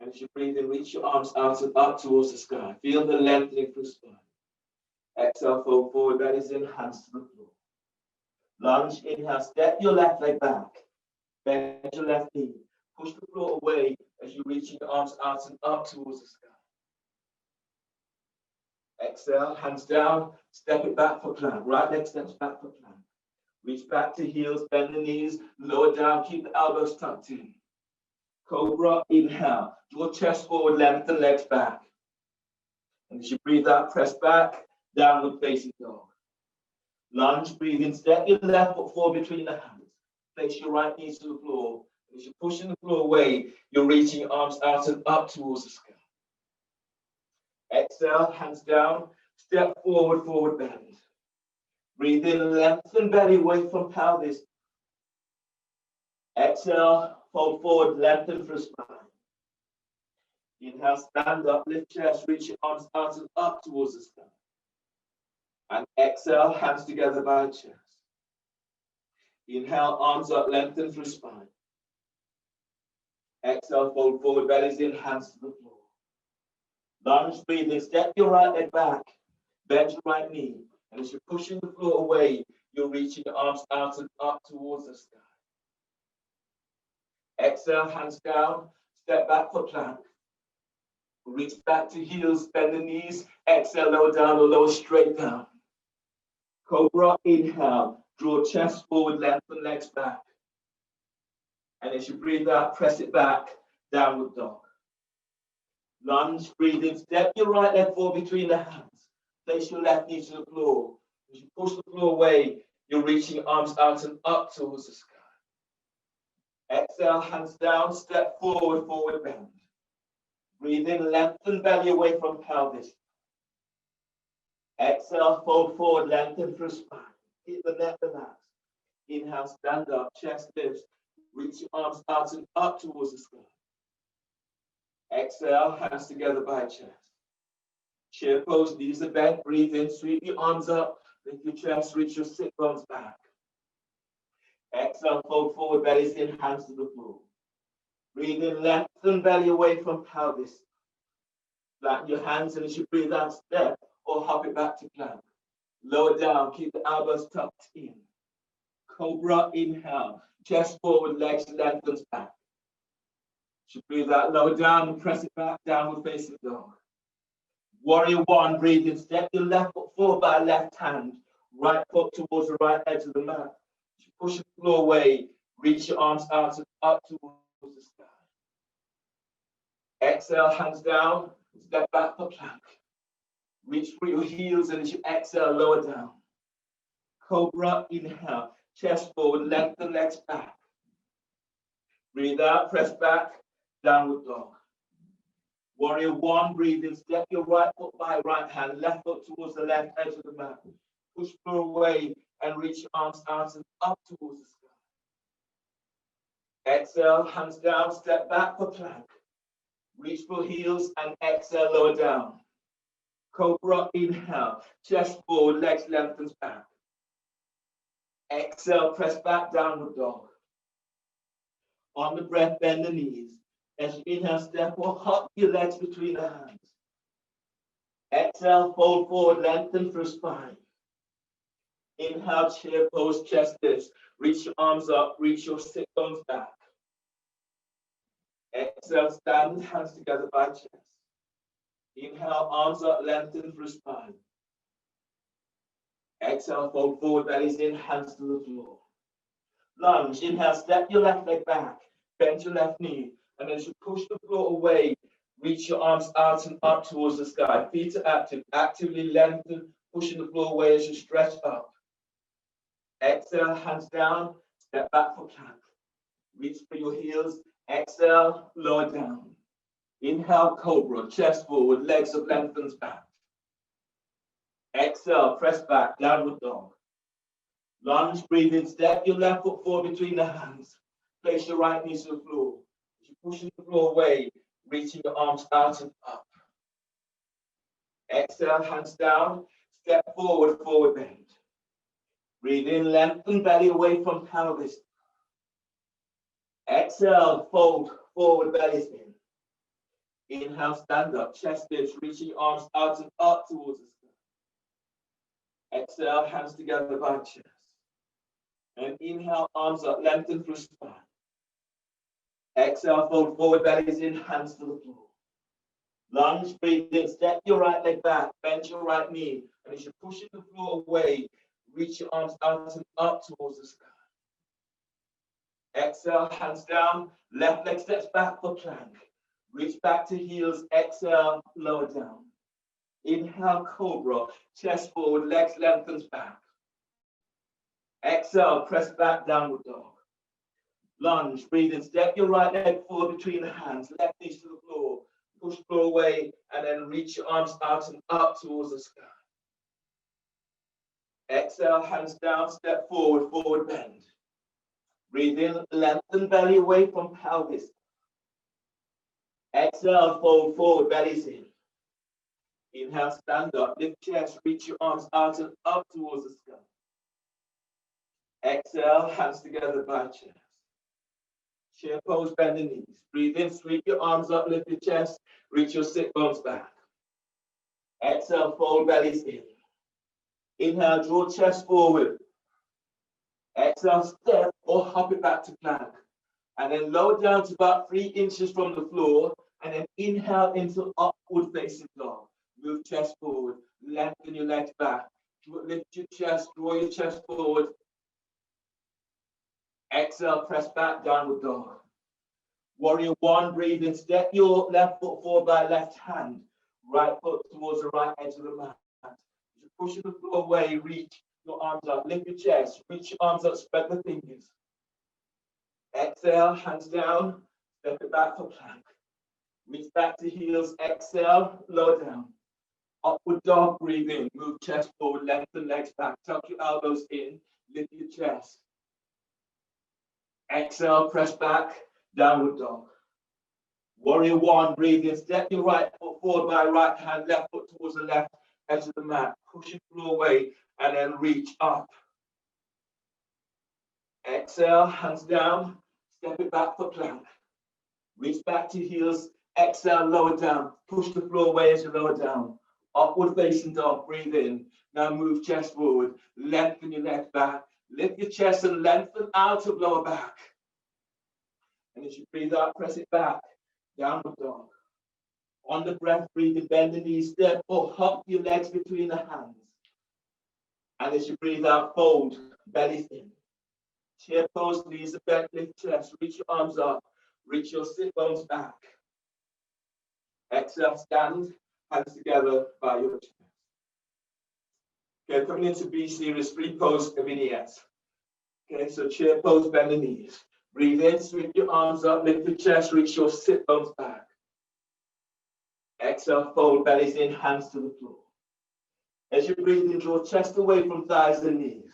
And as you breathe in, reach your arms out and up towards the sky. Feel the lengthening through the spine. Exhale, fold forward, bellies in, hands to the floor. Lunge, inhale, step your left leg back. Bend your left knee. Push the floor away as you reach your arms out and up towards the sky. Exhale, hands down, step it back for plank. Right leg steps back for plank. Reach back to heels, bend the knees, lower down, keep the elbows tucked in. Cobra, inhale, draw chest forward, lengthen legs back. And as you breathe out, press back, downward facing dog. Lunge, breathe in, step your left foot forward between the hands. Place your right knee to the floor. And as you're pushing the floor away, you're reaching your arms out and up towards the sky. Exhale, hands down, step forward, forward bend. Breathe in, lengthen belly away from pelvis. Exhale, fold forward, lengthen through spine. Inhale, stand up, lift chest, reach your arms out and up towards the sky. And exhale, hands together by chest. Inhale, arms up, lengthen through spine. Exhale, fold forward, bellies in, hands to the floor. Lunge, breathe in, step your right leg back, bend your right knee, and as you're pushing the floor away, you're reaching your arms out and up towards the sky. Exhale, hands down, step back for plank. Reach back to heels, bend the knees, exhale, lower down or lower straight down. Cobra, inhale, draw chest forward, lengthen legs back. And as you breathe out, press it back, downward dog. Lunge, breathe in, step your right leg forward between the hands. Place your left knee to the floor. As you push the floor away, you're reaching your arms out and up towards the sky. Exhale, hands down, step forward, forward bend. Breathe in, lengthen belly away from pelvis. Exhale, fold forward, lengthen through spine. Keep the neck relaxed. Inhale, stand up, chest lifts. Reach your arms out and up towards the sky. Exhale, hands together by chest. Chair pose, knees are bent. Breathe in, sweep your arms up. Lift your chest, reach your sit bones back. Exhale, fold forward, bellies in, hands to the floor. Breathe in, lengthen belly away from pelvis. Flatten your hands, and as you breathe out, step or hop it back to plank. Lower down, keep the elbows tucked in. Cobra, inhale. Chest forward, legs lengthens back. As you breathe out, lower down and press it back, downward facing dog. Warrior one, breathe in, step your left foot forward by left hand. Right foot towards the right edge of the mat. As you push the floor away, reach your arms out and up towards the sky. Exhale, hands down, step back for plank. Reach for your heels, and as you exhale, lower down. Cobra, inhale. Chest forward, lengthen legs back. Breathe out, press back, downward dog. Warrior one, breathe in, step your right foot by right hand, left foot towards the left edge of the mat. Push floor away and reach your arms out and up towards the sky. Exhale, hands down, step back for plank. Reach for heels and exhale, lower down. Cobra, inhale, chest forward, legs lengthens back. Exhale, press back, downward dog. On the breath, bend the knees. As you inhale, step or hop your legs between the hands. Exhale, fold forward, lengthen through spine. Inhale, chair pose, chest lifts. Reach your arms up, reach your sit bones back. Exhale, stand, hands together by chest. Inhale, arms up, lengthen through spine. Exhale, fold forward, bellies in, hands to the floor. Lunge, inhale, step your left leg back, bend your left knee, and as you push the floor away, reach your arms out and up towards the sky. Feet are active, actively lengthen, pushing the floor away as you stretch up. Exhale, hands down, step back for plank. Reach for your heels, exhale, lower down. Inhale, cobra, chest forward, legs up, lengthens back. Exhale, press back, downward dog. Lunge, breathe in, step your left foot forward between the hands. Place your right knee to the floor. As you're pushing the floor away, reaching your arms out and up. Exhale, hands down, step forward, forward bend. Breathe in, lengthen belly away from pelvis. Exhale, fold, forward bellies in. Inhale, stand up, chest lifts, reaching your arms out and up towards the sky. Exhale, hands together by chest. And inhale, arms up, lengthen through spine. Exhale, fold forward, bellies in, hands to the floor. Lunge, breathe in, step your right leg back, bend your right knee. And as you're pushing the floor away, reach your arms out and up towards the sky. Exhale, hands down, left leg steps back for plank. Reach back to heels, exhale, lower down. Inhale, cobra, chest forward, legs lengthens back. Exhale, press back, downward dog. Lunge, breathe in, step your right leg forward between the hands, left knee to the floor, push the floor away, and then reach your arms out and up towards the sky. Exhale, hands down, step forward, forward bend. Breathe in, lengthen belly away from pelvis. Exhale, fold forward, bellies in. Inhale, stand up, lift chest, reach your arms out and up towards the sky. Exhale, hands together by chest. Chair pose, bend the knees. Breathe in, sweep your arms up, lift your chest, reach your sit bones back. Exhale, fold bellies in. Inhale, draw chest forward. Exhale, step or hop it back to plank. And then lower down to about 3 inches from the floor. And then inhale into upward facing dog. Move chest forward. Lengthen your legs back. Lift your chest, draw your chest forward. Exhale, press back, downward dog. Warrior 1, breathe in. Step your left foot forward by left hand. Right foot towards the right edge of the mat. As you push the floor away, reach your arms up. Lift your chest. Reach your arms up, spread the fingers. Exhale, hands down. Step it back for plank. Reach back to heels. Exhale, lower down. Upward dog, breathe in. Move chest forward, lengthen legs back. Tuck your elbows in. Lift your chest. Exhale, press back, downward dog. Warrior 1, breathe in. Step your right foot forward by right hand, left foot towards the left edge of the mat. Push your floor away and then reach up. Exhale, hands down. Step it back for plank. Reach back to heels. Exhale, lower down. Push the floor away as you lower down. Upward facing dog, breathe in. Now move chest forward. Lengthen your legs back. Lift your chest and lengthen out of lower back. And as you breathe out, press it back. Downward dog. On the breath, breathe in, bend the knees, step or hop your legs between the hands. And as you breathe out, fold, belly in. Chair pose, knees are bent, lift chest, reach your arms up, reach your sit bones back. Exhale, stand, hands together by your chest. Okay, coming into B series, 3 pose vignettes. Okay, so chair pose, bend the knees. Breathe in, sweep your arms up, lift your chest, reach your sit bones back. Exhale, fold, bellies in, hands to the floor. As you breathe in, draw chest away from thighs and knees.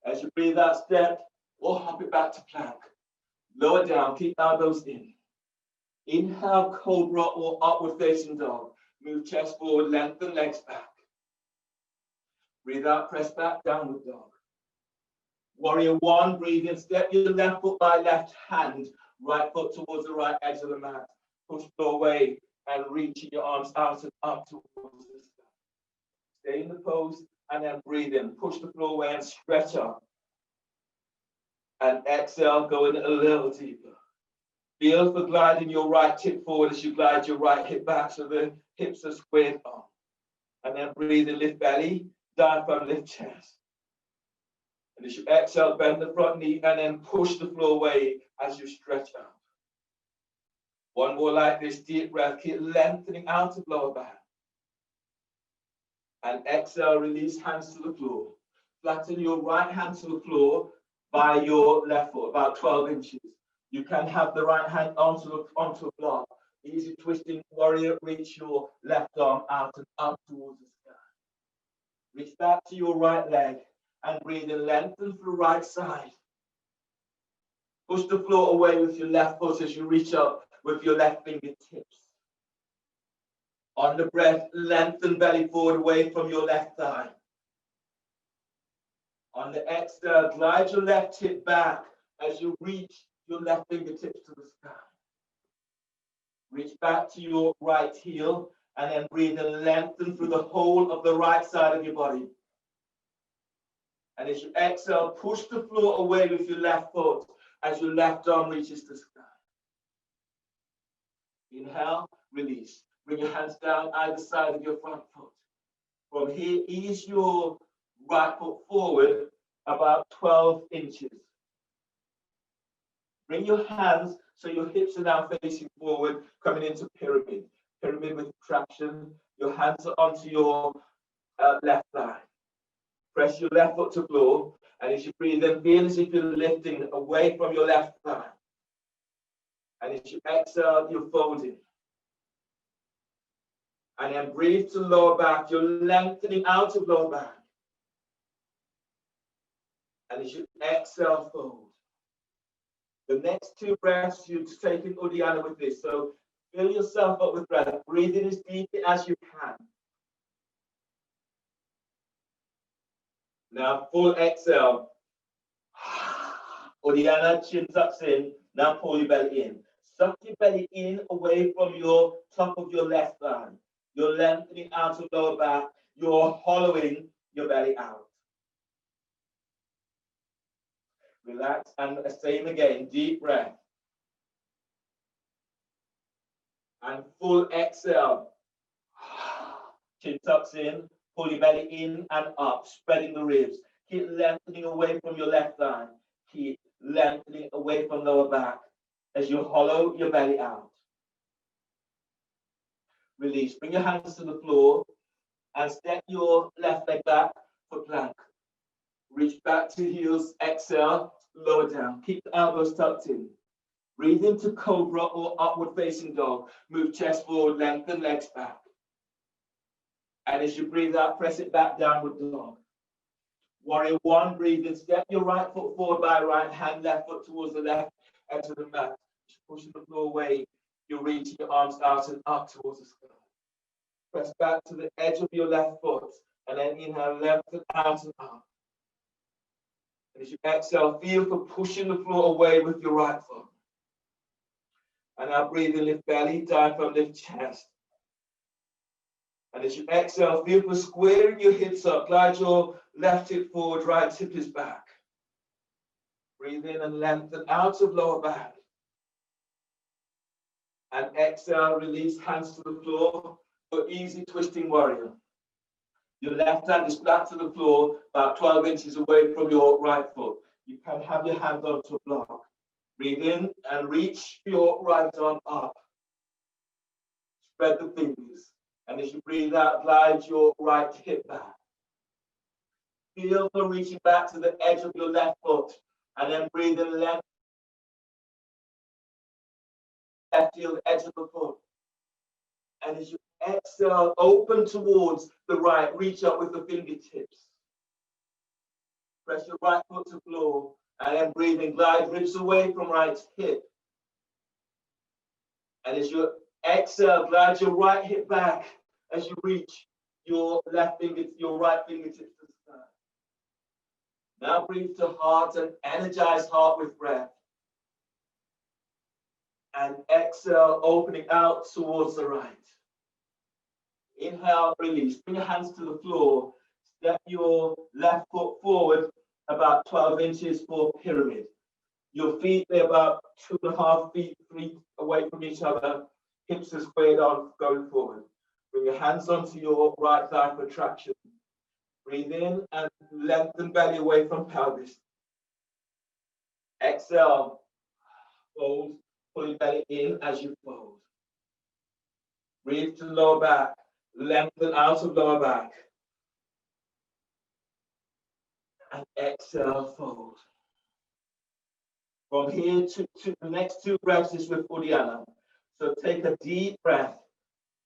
As you breathe out, step or hop it back to plank. Lower down, keep elbows in. Inhale, cobra or upward facing dog. Move chest forward, lengthen legs back. Breathe out, press back, downward dog. Warrior one, breathe in, step your left foot by left hand, right foot towards the right edge of the mat. Push floor away and reaching your arms out and up towards the sky. Stay in the pose and then breathe in. Push the floor away and stretch up. And exhale, going a little deeper. Feel for gliding your right hip forward as you glide your right hip back so the hips are squared up. And then breathe in, lift belly, diaphragm, lift chest. And as you exhale, bend the front knee and then push the floor away as you stretch out. One more like this, deep breath, keep lengthening out of lower back. And exhale, release hands to the floor. Flatten your right hand to the floor by your left foot, about 12 inches. You can have the right hand onto a block. Easy twisting warrior, reach your left arm out and up towards the sky. Reach back to your right leg and breathe in, lengthen through right side. Push the floor away with your left foot as you reach up with your left fingertips. On the breath, lengthen belly forward away from your left thigh. On the exhale, glide your left hip back as you reach your left fingertips to the sky. Reach back to your right heel and then breathe and lengthen through the whole of the right side of your body. And as you exhale, push the floor away with your left foot as your left arm reaches the sky. Inhale, release. Bring your hands down either side of your front foot. From here, ease your right foot forward about 12 inches. Bring your hands so your hips are now facing forward, coming into pyramid. Pyramid with traction. Your hands are onto your left thigh. Press your left foot to floor, and as you breathe in, feel as if you're lifting away from your left thigh. And as you exhale, you're folding. And then breathe to lower back. You're lengthening out of lower back. And as you exhale, fold. The next two breaths, you're taking Uddiyana with this. So fill yourself up with breath. Breathe in as deeply as you can. Now, full exhale. Uddiyana, chin tucks in. Now pull your belly in. Suck your belly in away from your top of your left thigh. You're lengthening out of lower back. You're hollowing your belly out. Relax and same again. Deep breath. And full exhale. Chin tucks in. Pull your belly in and up, spreading the ribs. Keep lengthening away from your left thigh. Keep lengthening away from lower back as you hollow your belly out. Release. Bring your hands to the floor and step your left leg back for plank. Reach back to heels. Exhale. Lower down. Keep the elbows tucked in. Breathe into cobra or upward facing dog. Move chest forward, lengthen legs back. And as you breathe out, press it back, downward dog. Warrior one, breathe in. Step your right foot forward by right hand, left foot towards the left edge of the mat. Just pushing the floor away. You're reaching your arms out and up towards the sky. Press back to the edge of your left foot. And then inhale, lengthen out and up. And as you exhale, feel for pushing the floor away with your right foot. And now breathe in, lift belly, diaphragm, lift chest. And as you exhale, feel for squaring your hips up. Glide your left hip forward, right hip is back. Breathe in and lengthen out of lower back. And exhale, release hands to the floor for easy twisting warrior. Your left hand is flat to the floor, about 12 inches away from your right foot. You can have your hand onto a block. Breathe in and reach your right arm up. Spread the fingers. And as you breathe out, glide your right hip back. Feel for reaching back to the edge of your left foot. And then breathe in, left heel, the edge of the foot. And as you exhale, open towards the right, reach up with the fingertips. Press your right foot to floor. And then breathe and glide ribs away from right hip. And as you exhale, glide your right hip back as you reach your right fingertips to the sky. Now breathe to heart and energize heart with breath. And exhale, opening out towards the right. Inhale, release. Bring your hands to the floor. Step your left foot forward about 12 inches for pyramid. Your feet, they're about 2.5 feet, 3 away from each other. Hips are squared on going forward. Bring your hands onto your right thigh for traction. Breathe in and lengthen belly away from pelvis. Exhale, fold, pulling belly in as you fold. Breathe to lower back, lengthen out of lower back. And exhale, fold. From here to the next 2 breaths is with Uddiyana. So take a deep breath,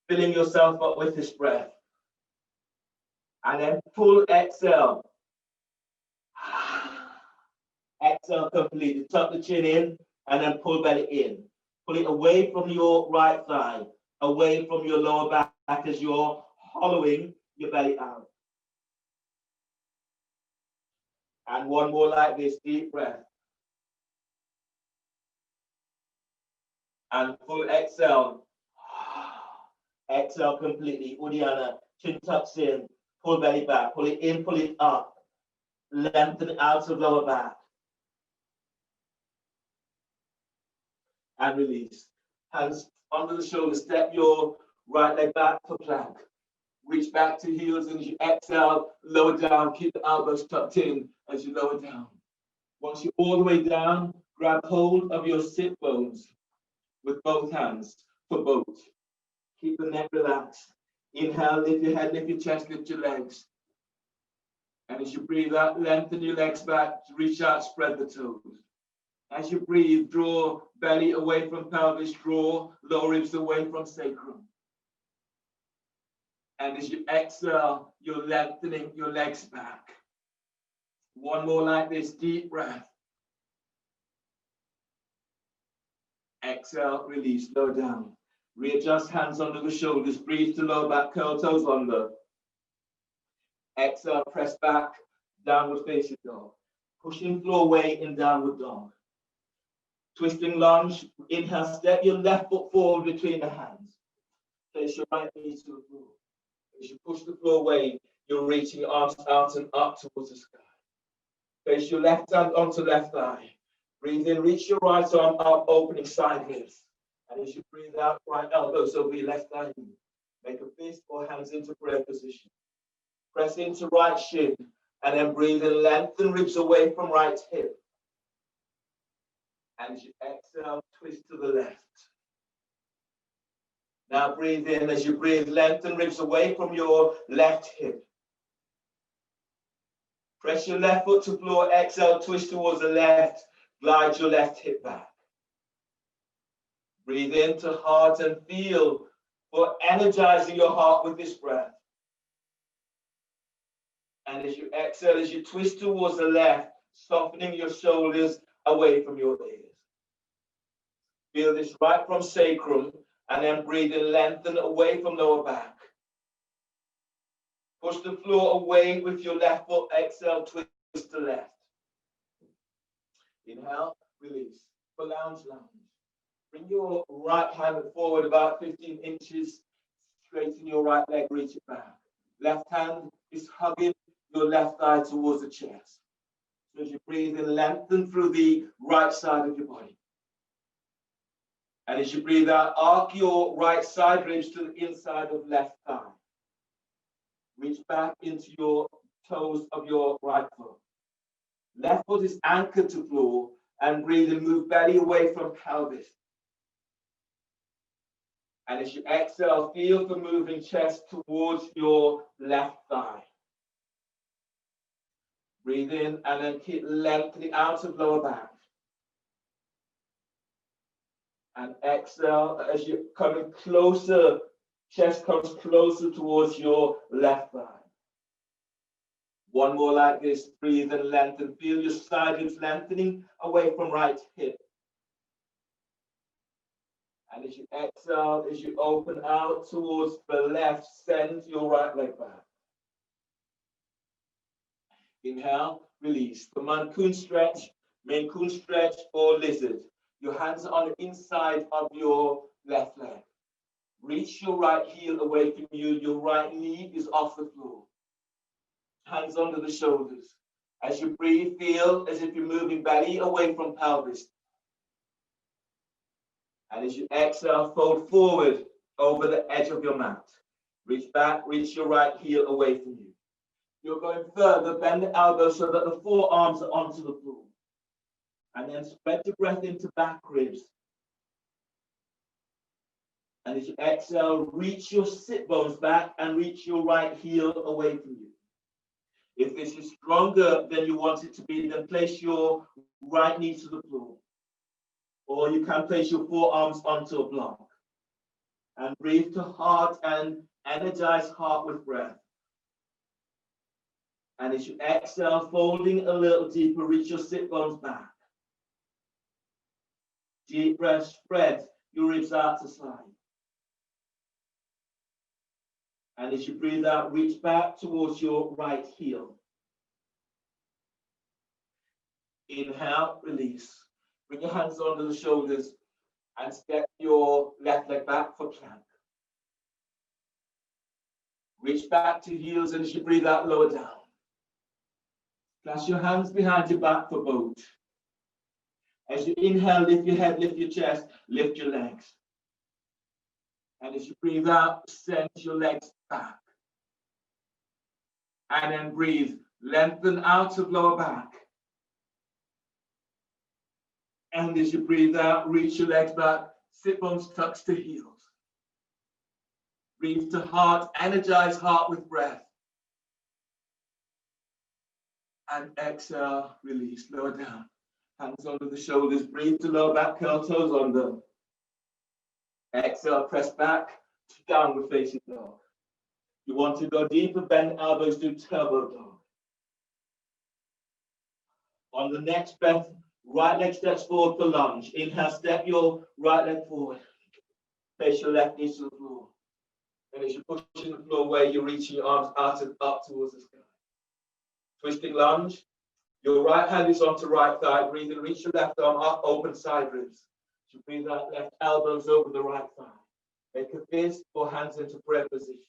filling yourself up with this breath. And then full exhale. Exhale completely. Tuck the chin in and then pull belly in. Pull it away from your right thigh, away from your lower back as you're hollowing your belly out. And one more like this, deep breath. And full exhale. Exhale completely. Uddiyana, chin tucks in, pull belly back, pull it in, pull it up. Lengthen out of lower back. And release. Hands under the shoulders, step your right leg back for plank. Reach back to heels, and as you exhale, lower down, keep the elbows tucked in as you lower down. Once you're all the way down, grab hold of your sit bones with both hands for both. Keep the neck relaxed. Inhale, lift your head, lift your chest, lift your legs. And as you breathe out, lengthen your legs back, reach out, spread the toes. As you breathe, draw belly away from pelvis, draw lower ribs away from sacrum. And as you exhale, you're lengthening your legs back. One more like this, deep breath. Exhale, release, lower down. Readjust hands under the shoulders, breathe to lower back, curl toes under. Exhale, press back, downward facing dog. Pushing floor weight in downward dog. Twisting lunge, inhale, step your left foot forward between the hands. Place your right knee to the floor. As you push the floor away, you're reaching your arms out and up towards the sky. Place your left hand onto left thigh. Breathe in, reach your right arm up, opening sideways. And as you breathe out, right elbows over your left thigh. Make a fist or hands into prayer position. Press into right shin, and then breathe in, lengthen ribs away from right hip. And as you exhale, twist to the left. Now breathe in. As you breathe, lengthen ribs away from your left hip. Press your left foot to floor. Exhale, twist towards the left. Glide your left hip back. Breathe into heart and feel for energizing your heart with this breath. And as you exhale, as you twist towards the left, softening your shoulders away from your ears. Feel this right from sacrum, and then breathe in, lengthen away from lower back. Push the floor away with your left foot. Exhale, twist to left. Inhale, release. For lounge. Bring your right hand forward about 15 inches. Straighten your right leg, reach it back. Left hand is hugging your left thigh towards the chest. So as you breathe in, lengthen through the right side of your body. And as you breathe out, arc your right side ribs to the inside of left thigh. Reach back into your toes of your right foot. Left foot is anchored to floor, and breathe and move belly away from pelvis. And as you exhale, feel the moving chest towards your left thigh. Breathe in and then keep lengthening out of lower back. And exhale as you're coming closer, chest comes closer towards your left thigh. One more like this. Breathe and lengthen. Feel your side ribs lengthening away from right hip. And as you exhale, as you open out towards the left, send your right leg back. Inhale, release. The Main Coon stretch or lizard. Your hands are on the inside of your left leg. Reach your right heel away from you. Your right knee is off the floor. Hands under the shoulders. As you breathe, feel as if you're moving belly away from pelvis. And as you exhale, fold forward over the edge of your mat. Reach back, reach your right heel away from you. You're going further, bend the elbows so that the forearms are onto the floor. And then spread your breath into back ribs. And as you exhale, reach your sit bones back and reach your right heel away from you. If this is stronger than you want it to be, then place your right knee to the floor. Or you can place your forearms onto a block. And breathe to heart and energize heart with breath. And as you exhale, folding a little deeper, reach your sit bones back. Deep breath, spread your ribs out to side. And as you breathe out, reach back towards your right heel. Inhale, release. Bring your hands under the shoulders and step your left leg back for plank. Reach back to heels, and as you breathe out, lower down. Clasp your hands behind your back for boat. As you inhale, lift your head, lift your chest, lift your legs. And as you breathe out, send your legs back. And then breathe, lengthen out of lower back. And as you breathe out, reach your legs back, sit bones tucks to heels. Breathe to heart, energize heart with breath. And exhale, release, lower down. Hands under the shoulders, breathe to lower back, curl toes under. Exhale, press back to downward facing dog. You want to go deeper, bend elbows, do turbo dog. On the next breath, right leg steps forward for lunge. Inhale, step your right leg forward. Face your left knee to the floor. And as you're pushing the floor away, you're reaching your arms out and up towards the sky. Twisting lunge. Your right hand is onto right thigh. Breathe in, reach your left arm up, open side ribs. You breathe out, left elbows over the right thigh. Make a fist or hands into prayer position.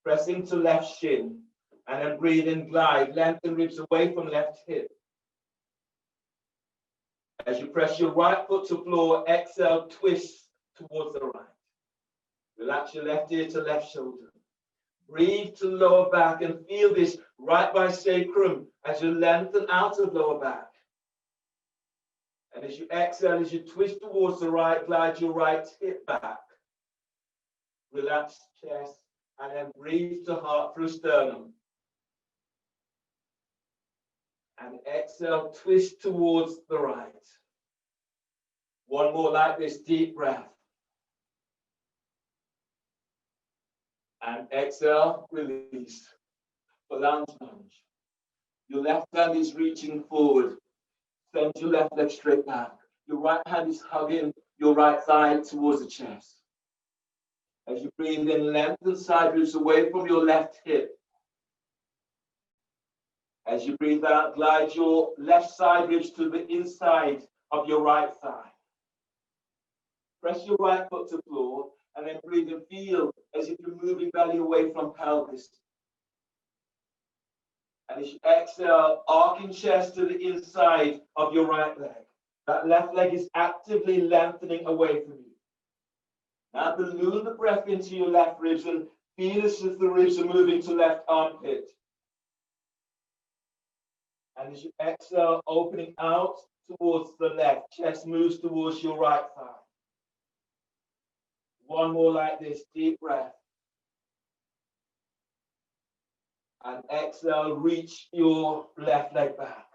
Press into left shin. And then breathe in, glide. Lengthen ribs away from left hip. As you press your right foot to floor, exhale, twist towards the right. Relax your left ear to left shoulder. Breathe to lower back and feel this right by sacrum as you lengthen out of lower back. And as you exhale, as you twist towards the right, glide your right hip back. Relax chest and then breathe to heart through sternum. And exhale, twist towards the right. One more like this, deep breath. And exhale, release. Lunge. Your left hand is reaching forward. Send your left leg straight back. Your right hand is hugging your right thigh towards the chest. As you breathe in, lengthen side ribs away from your left hip. As you breathe out, glide your left side ribs to the inside of your right thigh. Press your right foot to floor and then breathe and feel as if you're moving belly away from pelvis. And as you exhale, arcing chest to the inside of your right leg. That left leg is actively lengthening away from you. Now balloon the breath into your left ribs and feel as if the ribs are moving to left armpit. And as you exhale, opening out towards the left, chest moves towards your right thigh. One more like this, deep breath. And exhale, reach your left leg back.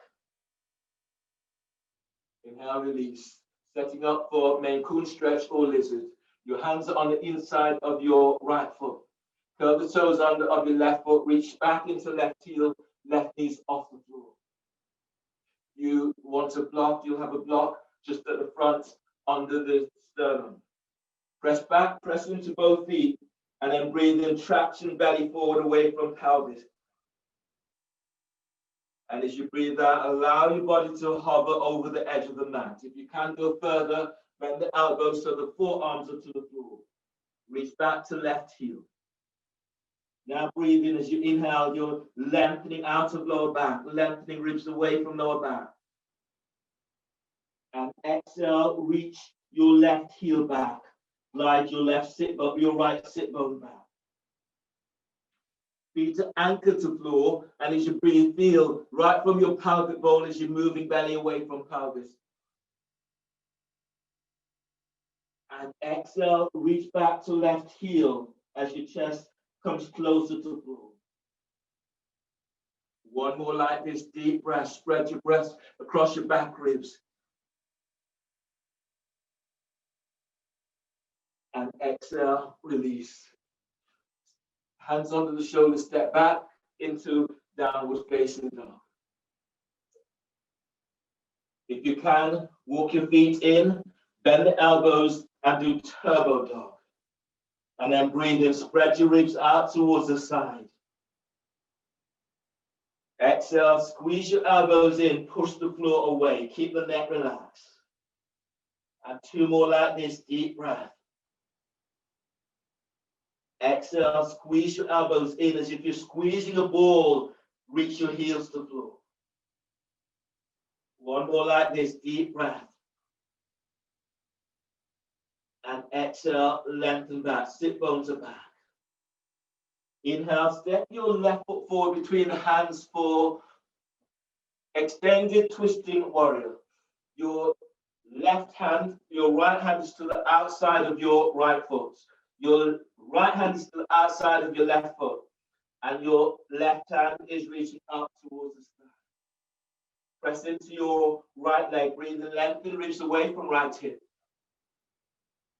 Inhale, release. Setting up for main coon stretch or lizard. Your hands are on the inside of your right foot. Curl the toes under of your left foot. Reach back into left heel, left knees off the floor. You want a block, you'll have a block just at the front under the sternum. Press back, press into both feet, and then breathe in, traction belly forward away from pelvis. And as you breathe out, allow your body to hover over the edge of the mat. If you can go further, bend the elbows so the forearms are to the floor. Reach back to left heel. Now breathe in. As you inhale, you're lengthening out of lower back, lengthening ribs away from lower back. And exhale, reach your left heel back. Glide your right sit bone back. Feet are anchored to floor, and as you breathe, feel right from your pelvic bone as you're moving belly away from pelvis. And exhale, reach back to left heel as your chest comes closer to floor. One more like this, deep breath. Spread your breath across your back ribs. And exhale, release. Hands under the shoulders, step back into downward facing dog. If you can, walk your feet in, bend the elbows, and do turbo dog. And then breathe in, spread your ribs out towards the side. Exhale, squeeze your elbows in, push the floor away, keep the neck relaxed. And two more like this, deep breath. Exhale, squeeze your elbows in as if you're squeezing a ball, reach your heels to the floor. One more like this, deep breath. And exhale, lengthen back, sit bones are back. Inhale, step your left foot forward between the hands for extended twisting warrior. Your left hand, your right hand is to the outside of your right foot. Your right hand is to the outside of your left foot. And your left hand is reaching up towards the sky. Press into your right leg, breathe and lengthen, ribs away from right hip.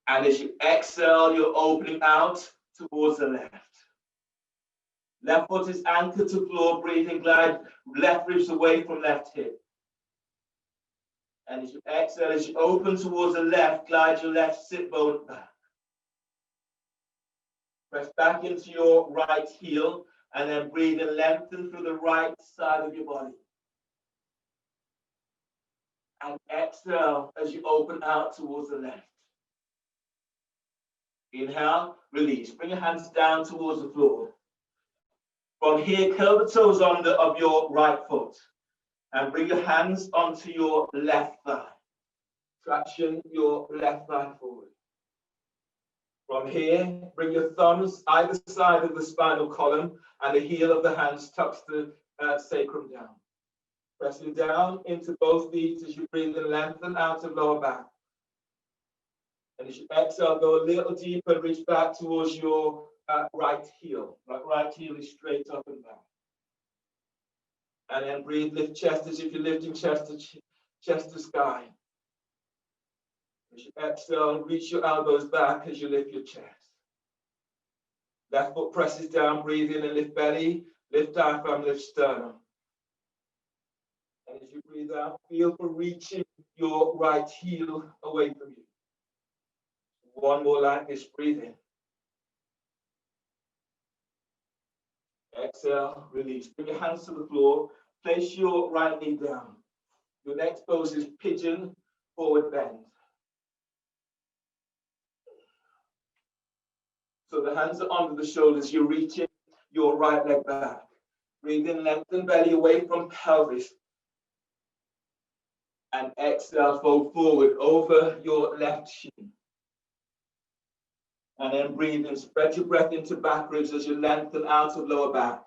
And as you exhale, you're opening out towards the left. Left foot is anchored to floor, breathing, glide left ribs away from left hip. And as you exhale, as you open towards the left, glide your left sit bone back. Press back into your right heel, and then breathe and lengthen through the right side of your body. And exhale as you open out towards the left. Inhale, release. Bring your hands down towards the floor. From here, curl the toes under of your right foot. And bring your hands onto your left thigh. Traction your left thigh forward. From here, bring your thumbs either side of the spinal column, and the heel of the hands tucks the sacrum down. Pressing down into both feet as you breathe and lengthen out of lower back. And as you exhale, go a little deeper, reach back towards your right heel. Right heel is straight up and back. And then breathe, lift chest as if you're lifting chest to sky. As you exhale, reach your elbows back as you lift your chest. Left foot presses down, breathe in and lift belly, lift diaphragm, lift sternum. And as you breathe out, feel for reaching your right heel away from you. One more like this, breathe in. Exhale, release. Bring your hands to the floor. Place your right knee down. Your next pose is pigeon forward bend. So the hands are under the shoulders. You're reaching your right leg back. Breathe in, lengthen belly away from pelvis. And exhale, fold forward over your left shin. And then breathe in, spread your breath into back ribs as you lengthen out of lower back.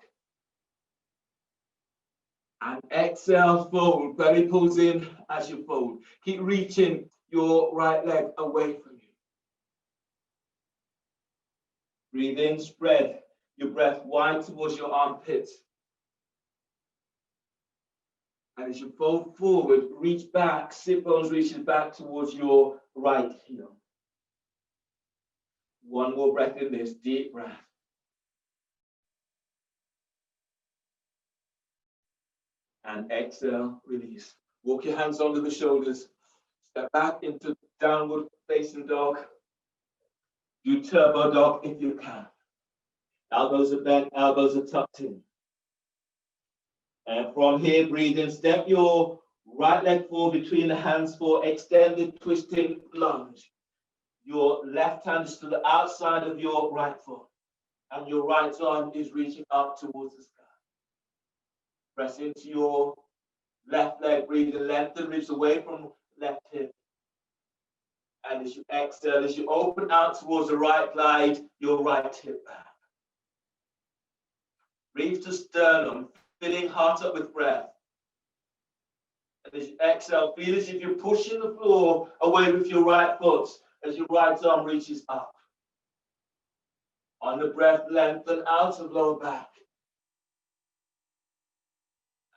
And exhale, fold. Belly pulls in as you fold. Keep reaching your right leg away from you. Breathe in, spread your breath wide towards your armpits. And as you fold forward, reach back, sit bones reaches back towards your right heel. One more breath in this, deep breath. And exhale, release. Walk your hands under the shoulders. Step back into downward facing dog. Do turbo dog if you can. Elbows are bent, elbows are tucked in. And from here, breathe in. Step your right leg forward between the hands for extended twisting lunge. Your left hand is to the outside of your right foot, and your right arm is reaching up towards the sky. Press into your left leg, breathe in, lengthen ribs away from left hip. And as you exhale, as you open out towards the right, glide your right hip back. Breathe to sternum, filling heart up with breath. And as you exhale, feel as if you're pushing the floor away with your right foot as your right arm reaches up. On the breath, lengthen out of lower back.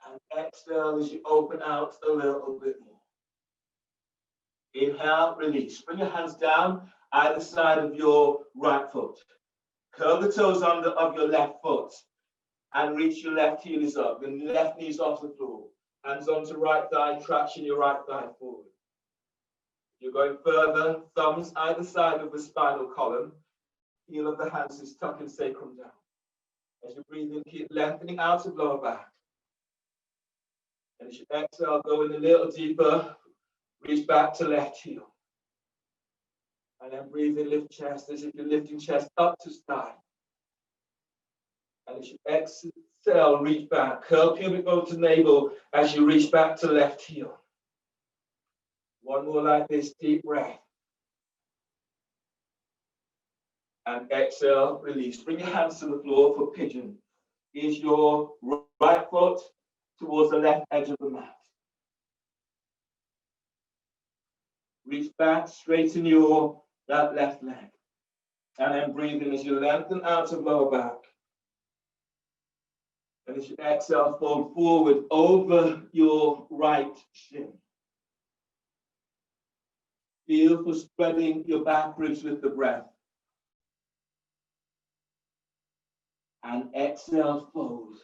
And exhale as you open out a little bit more. Inhale, release. Bring your hands down either side of your right foot. Curl the toes under of your left foot and reach your left heel is up. The left knee is off the floor. Hands onto right thigh, traction your right thigh forward. You're going further, thumbs either side of the spinal column. Heel of the hands is tucking sacrum down. As you breathe in, keep lengthening out of lower back. And as you exhale, go in a little deeper. Reach back to left heel. And then breathe in, lift chest as if you're lifting chest up to sky. And as you exhale, reach back. Curl pubic bone to navel as you reach back to left heel. One more like this, deep breath. And exhale, release. Bring your hands to the floor for pigeon. Is your right foot towards the left edge of the mat. Reach back, straighten that left leg. And then breathe in as you lengthen out of lower back. And as you exhale, fold forward over your right shin. Feel for spreading your back ribs with the breath. And exhale, fold.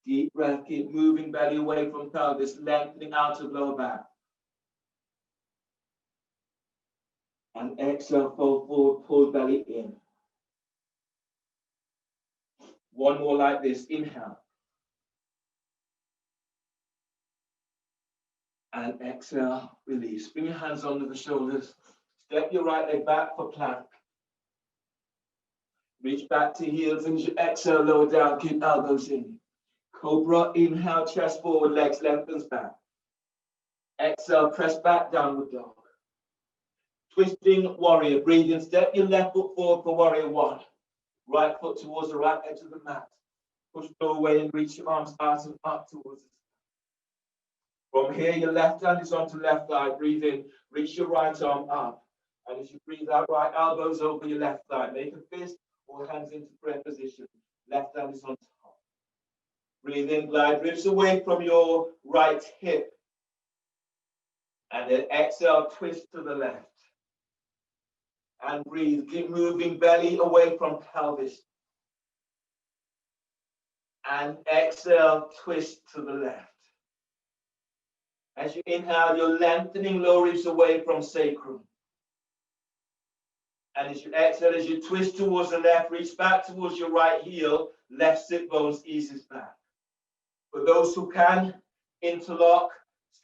Deep breath, keep moving belly away from pelvis, lengthening out of lower back. And exhale, fold forward, pull belly in. One more like this, inhale. And exhale, release. Bring your hands under the shoulders. Step your right leg back for plank. Reach back to heels and as you exhale, lower down, keep elbows in. Cobra, inhale, chest forward, legs lengthens back. Exhale, press back, downward dog. Twisting warrior, breathe in, step your left foot forward for warrior one. Right foot towards the right edge of the mat. Push the away and reach your arms out and up towards it. From here, your left hand is onto left thigh. Breathe in, reach your right arm up. And as you breathe out, right elbows over your left thigh. Make a fist or hands into prayer position. Left hand is on top. Breathe in, glide ribs away from your right hip. And then exhale, twist to the left. And breathe, keep moving belly away from pelvis. And exhale, twist to the left. As you inhale, you're lengthening low ribs away from sacrum. And as you exhale, as you twist towards the left, reach back towards your right heel, left sit bones eases back. For those who can, interlock,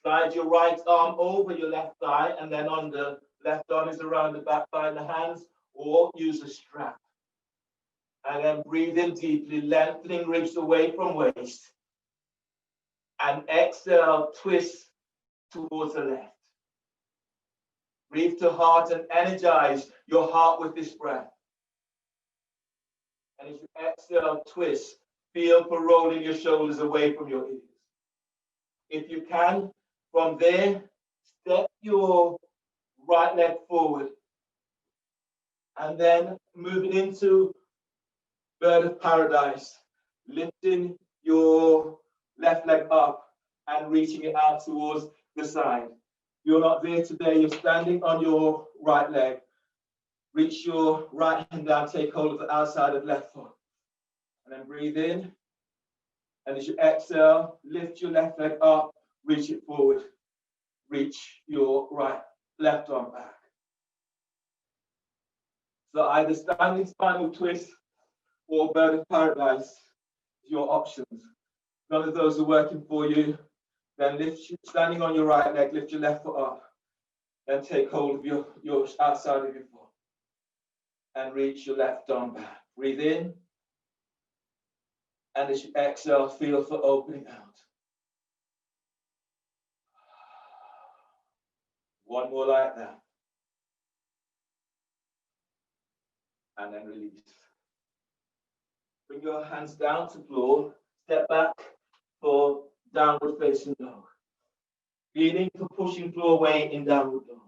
slide your right arm over your left thigh, and then on the left arm is around the back behind the hands, or use a strap. And then breathe in deeply, lengthening ribs away from waist. And exhale, twist towards the left. Breathe to heart and energize your heart with this breath. And as you exhale, twist, feel for rolling your shoulders away from your ears. If you can, from there, step your right leg forward. And then moving into bird of paradise, lifting your left leg up and reaching it out towards the side. You're not there today, you're standing on your right leg. Reach your right hand down, take hold of the outside of left foot. And then breathe in. And as you exhale, lift your left leg up, reach it forward. Reach your left arm back. So either standing spinal twist or bird of paradise is your options. None of those are working for you. Then standing on your right leg, lift your left foot up. Then take hold of your outside of your foot. And reach your left arm back. Breathe in. And as you exhale, feel for opening out. One more like that. And then release. Bring your hands down to floor. Step back for downward facing dog. Feeling for pushing floor away in downward dog.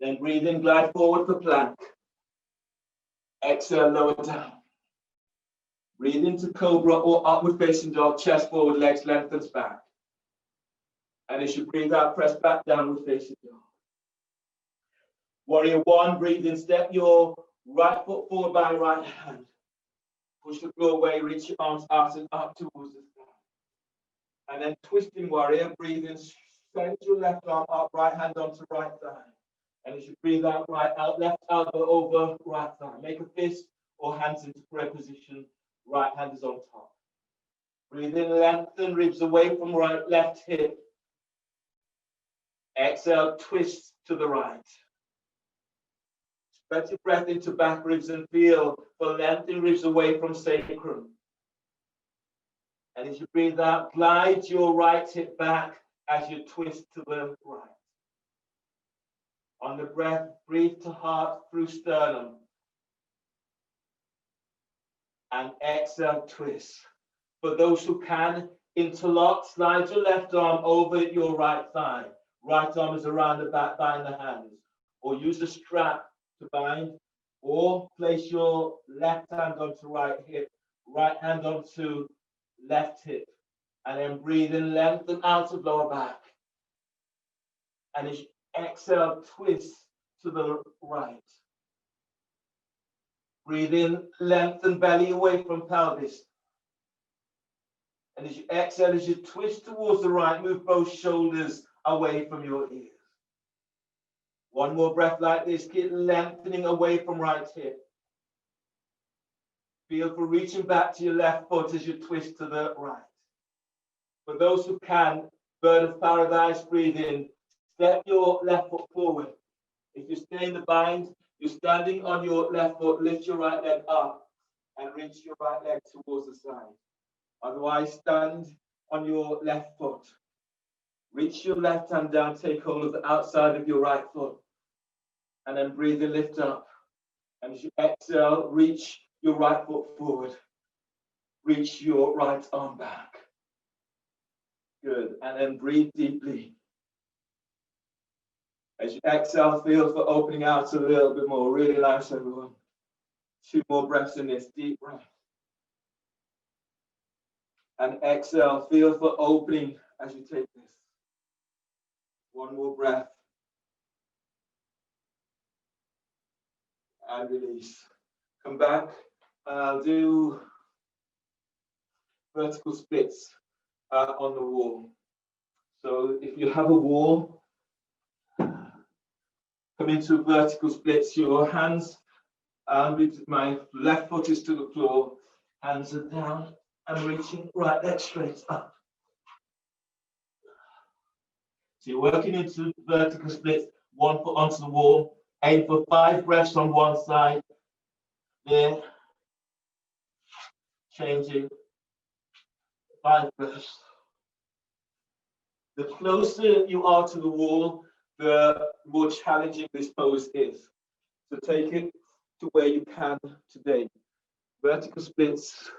Then breathe in, glide forward for plank. Exhale, lower down. Breathe into cobra or upward facing dog, chest forward, legs lengthens back. And as you breathe out, press back, downward facing dog. Warrior one, breathe in, step your right foot forward by right hand. Push the floor away, reach your arms out and up towards the sky. And then twisting warrior, breathe in, send your left arm up, right hand onto right thigh. And as you breathe out, right out, left elbow over right thigh. Make a fist or hands into prayer position. Right hand is on top. Breathe in, lengthen ribs away from right, left hip. Exhale, twist to the right. Spread your breath into back ribs and feel for lengthening ribs away from sacrum. And as you breathe out, glide your right hip back as you twist to the right. On the breath, breathe to heart through sternum. And exhale, twist. For those who can, interlock, slide your left arm over your right thigh. Right arm is around the back, bind the hands. Or use a strap to bind. Or place your left hand onto right hip, right hand onto left hip. And then breathe in, lengthen out of lower back. And as you exhale, twist to the right. Breathe in, lengthen belly away from pelvis. And as you exhale, as you twist towards the right, move both shoulders away from your ears. One more breath like this, keep lengthening away from right hip. Feel for reaching back to your left foot as you twist to the right. For those who can, bird of paradise, breathe in. Step your left foot forward. If you stay in the bind, you're standing on your left foot, lift your right leg up and reach your right leg towards the side. Otherwise, stand on your left foot. Reach your left hand down, take hold of the outside of your right foot. And then breathe and lift up. And as you exhale, reach your right foot forward. Reach your right arm back. Good. And then breathe deeply. As you exhale, feel for opening out a little bit more. Really nice, everyone. 2 more breaths in this. Deep breath. And exhale, feel for opening as you take this. 1 more breath. And release. Come back. I'll do vertical splits on the wall. So if you have a wall, come into vertical splits. Your hands, my left foot is to the floor. Hands are down. I'm reaching right leg straight up. So you're working into vertical splits, 1 foot onto the wall. Aim for 5 breaths on one side. There. Changing. 5 breaths. The closer you are to the wall, the more challenging this pose is. So take it to where you can today. Vertical splits.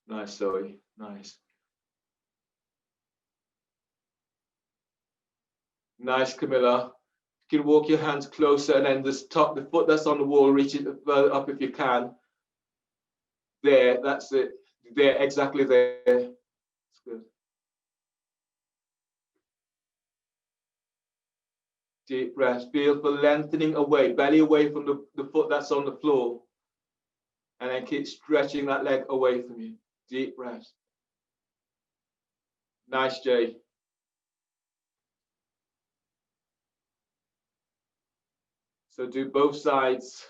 Nice, Zoe. Nice. Nice, Camilla. You can walk your hands closer and then the foot that's on the wall, reach it further up if you can. There, that's it. There, exactly there. That's good. Deep breath. Feel for lengthening away, belly away from the foot that's on the floor. And then keep stretching that leg away from you. Deep breath. Nice, Jay. So do both sides.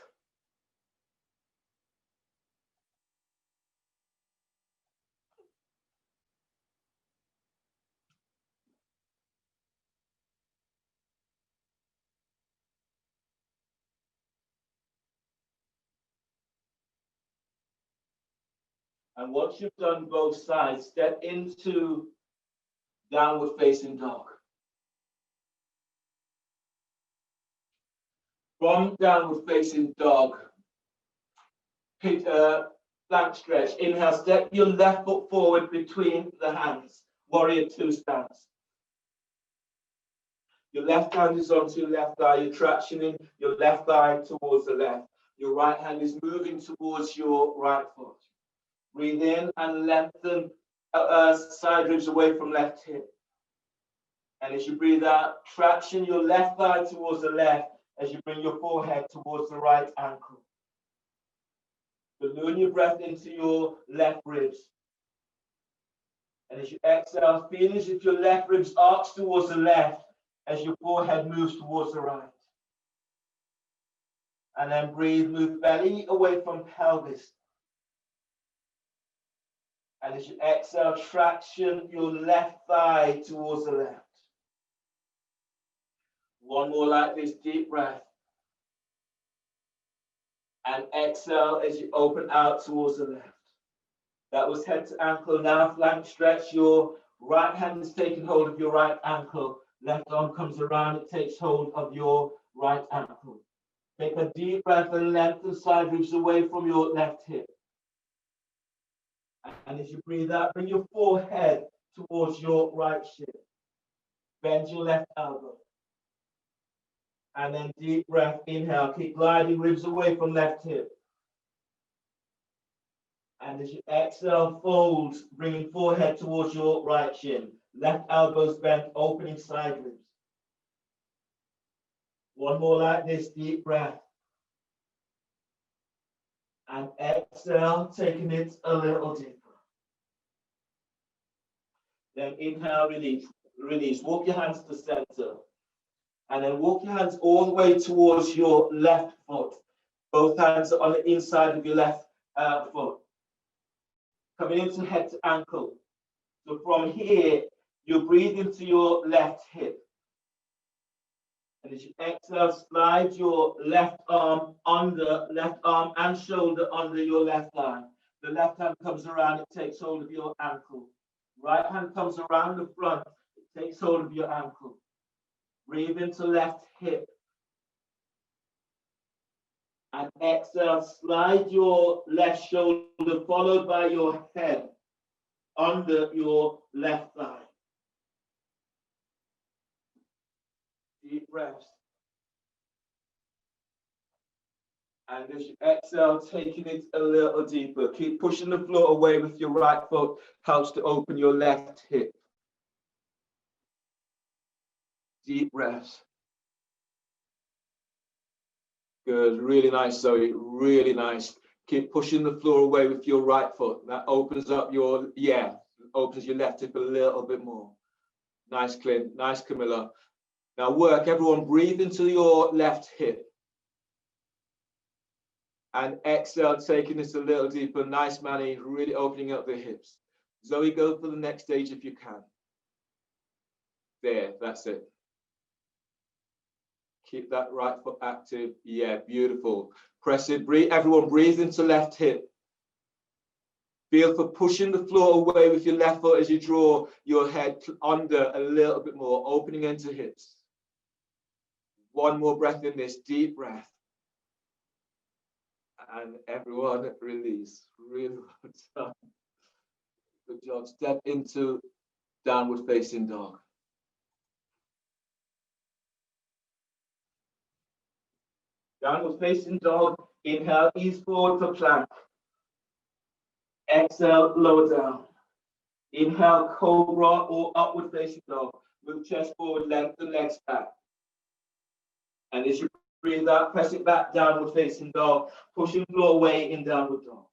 And once you've done both sides, step into downward facing dog. From downward facing dog, hit a plank stretch. Inhale, step your left foot forward between the hands. Warrior two stance. Your left hand is onto your left thigh. You're tractioning your left thigh towards the left. Your right hand is moving towards your right foot. Breathe in and lengthen side ribs away from left hip. And as you breathe out, traction your left thigh towards the left as you bring your forehead towards the right ankle. Balloon your breath into your left ribs. And as you exhale, feel as if your left ribs arch towards the left as your forehead moves towards the right. And then breathe, move belly away from pelvis. And as you exhale, traction your left thigh towards the left. One more like this, deep breath. And exhale as you open out towards the left. That was head to ankle. Now flank stretch. Your right hand is taking hold of your right ankle. Left arm comes around, it takes hold of your right ankle. Take a deep breath and lengthen side ribs away from your left hip. And as you breathe out, bring your forehead towards your right shin. Bend your left elbow. And then deep breath, inhale, keep gliding ribs away from left hip. And as you exhale, fold, bringing forehead towards your right shin. Left elbows bent, opening side ribs. One more like this, deep breath. And exhale, taking it a little deeper. Then inhale, release. Release. Walk your hands to center. And then walk your hands all the way towards your left foot. Both hands are on the inside of your left foot. Coming into head to ankle. So from here, you breathe into your left hip. And as you exhale, slide your left arm and shoulder under your left thigh. The left hand comes around, it takes hold of your ankle. Right hand comes around the front, it takes hold of your ankle. Breathe into left hip. And exhale, slide your left shoulder followed by your head under your left thigh. Deep breaths. And as you exhale, taking it a little deeper. Keep pushing the floor away with your right foot. Helps to open your left hip. Deep breaths. Good. Really nice, Zoe. Really nice. Keep pushing the floor away with your right foot. That opens up your, opens your left hip a little bit more. Nice, Clint. Nice, Camilla. Now work, everyone. Breathe into your left hip. And exhale, taking this a little deeper. Nice, Manny. Really opening up the hips. Zoe, go for the next stage if you can. There, that's it. Keep that right foot active. Yeah, beautiful. Press it. Breathe. Everyone, breathe into left hip. Feel for pushing the floor away with your left foot as you draw your head under a little bit more, opening into hips. One more breath in this, deep breath. And everyone, release. Really well done. Good job. Step into downward facing dog. Downward facing dog. Inhale, ease forward for plank. Exhale, lower down. Inhale, cobra or upward facing dog. Move chest forward, lengthen legs back. And as you breathe out, press it back, downward facing dog, pushing floor away in downward dog.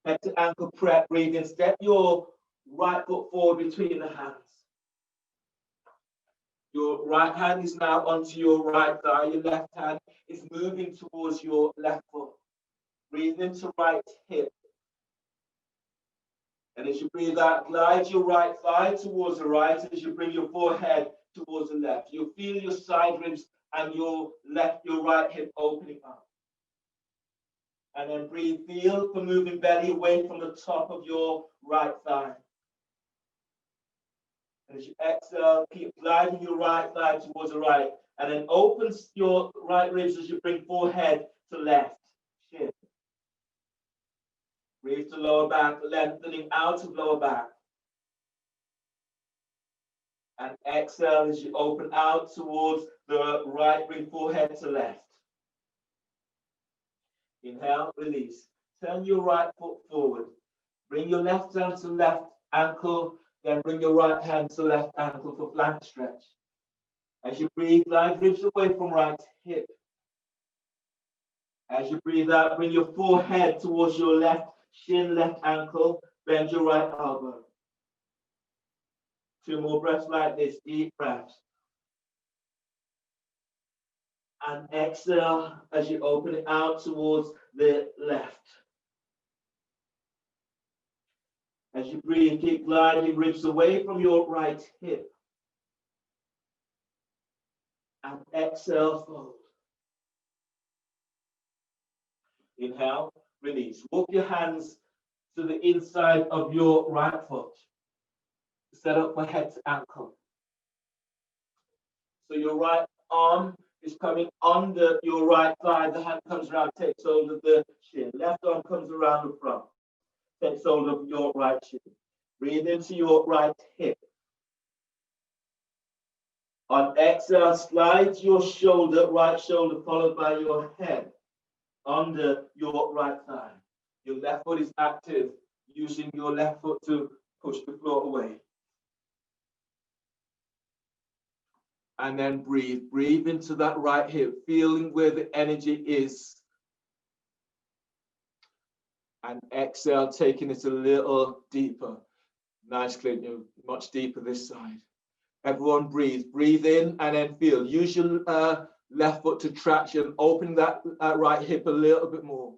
Head to ankle prep, breathe in, step your right foot forward between the hands. Your right hand is now onto your right thigh, your left hand is moving towards your left foot. Breathe into right hip. And as you breathe out, glide your right thigh towards the right as you bring your forehead towards the left. You'll feel your side ribs and your right hip opening up. And then breathe, feel for moving belly away from the top of your right thigh. And as you exhale, keep gliding your right thigh towards the right. And then open your right ribs as you bring forehead to left. Shin. Breathe to lower back, lengthening out of lower back. And exhale as you open out towards the right, bring forehead to left. Inhale, release. Turn your right foot forward. Bring your left hand to left ankle, then bring your right hand to left ankle for flank stretch. As you breathe, glide ribs away from right hip. As you breathe out, bring your forehead towards your left shin, left ankle, bend your right elbow. 2 more breaths like this, deep breaths. And exhale as you open it out towards the left. As you breathe, keep gliding ribs away from your right hip. And exhale, fold. Inhale, release. Walk your hands to the inside of your right foot. Set up for head to ankle. So your right arm is coming under your right thigh. The hand comes around, takes hold of the shin. Left arm comes around the front. Takes hold of your right shin. Breathe into your right hip. On exhale, slide your shoulder, right shoulder, followed by your head under your right thigh. Your left foot is active, using your left foot to push the floor away. And then breathe. Breathe into that right hip, feeling where the energy is. And exhale, taking it a little deeper. Nice, Clint, you're much deeper this side. Everyone breathe. Breathe in and then feel. Use your left foot to traction. Open that right hip a little bit more.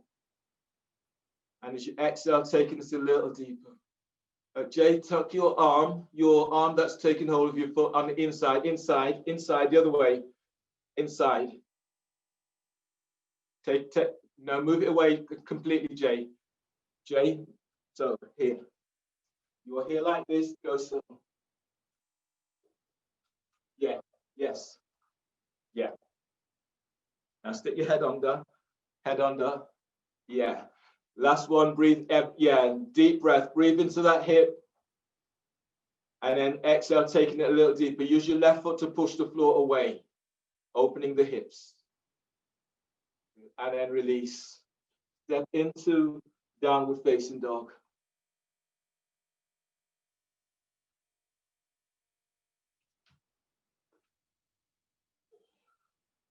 And as you exhale, taking it a little deeper. Jay, tuck your arm that's taking hold of your foot on the inside, the other way, inside. No, move it away completely, Jay. Jay, so here. You are here like this, go so. Yeah, yes, yeah. Now stick your head under, yeah. Last one, breathe, yeah, deep breath, breathe into that hip. And then exhale, taking it a little deeper. Use your left foot to push the floor away, opening the hips. And then release. Step into downward facing dog.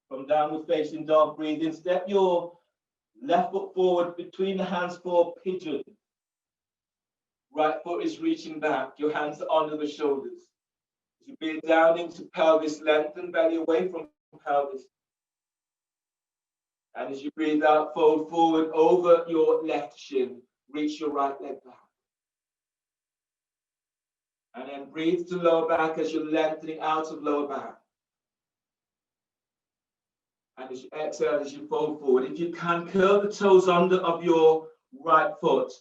From downward facing dog, breathe in. Step your left foot forward between the hands for pigeon. Right foot is reaching back. Your hands are under the shoulders. As you breathe down into pelvis, lengthen belly away from pelvis. And as you breathe out, fold forward over your left shin. Reach your right leg back. And then breathe to lower back as you're lengthening out of lower back. And as you exhale, as you fold forward, if you can, curl the toes under of your right foot.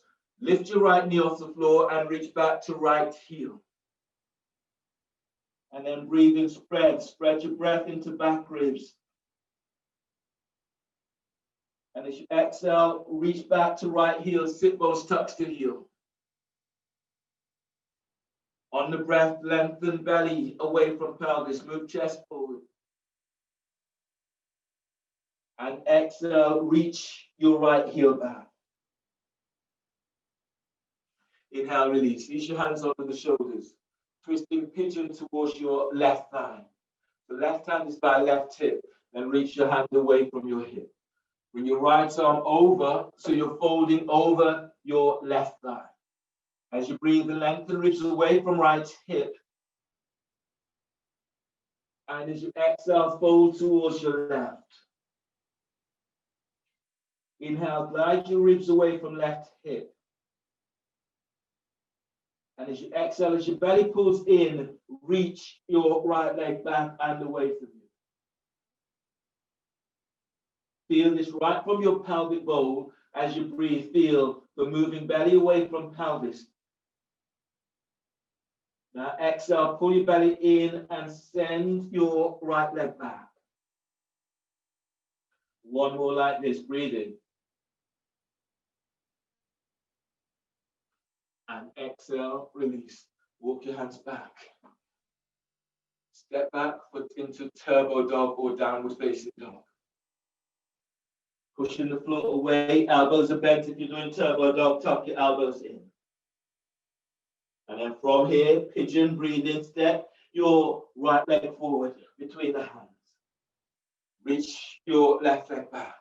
Lift your right knee off the floor and reach back to right heel. And then breathe in, spread your breath into back ribs. And as you exhale, reach back to right heel, sit bones tucks to heel. On the breath, lengthen belly away from pelvis, move chest forward. And exhale, reach your right heel back. Inhale, release. Use your hands under the shoulders. Twisting pigeon towards your left thigh. The left hand is by left hip. Then reach your hand away from your hip. Bring your right arm over, so you're folding over your left thigh. As you breathe, lengthen ribs away from right hip. And as you exhale, fold towards your left. Inhale, glide your ribs away from left hip. And as you exhale, as your belly pulls in, reach your right leg back and away from you. Feel this right from your pelvic bowl. As you breathe, feel the moving belly away from pelvis. Now exhale, pull your belly in and send your right leg back. One more like this, breathe in. And exhale, release. Walk your hands back. Step back, foot into turbo dog or downward facing dog. Pushing the floor away, elbows are bent. If you're doing turbo dog, tuck your elbows in. And then from here, pigeon, breathe in, step your right leg forward between the hands. Reach your left leg back.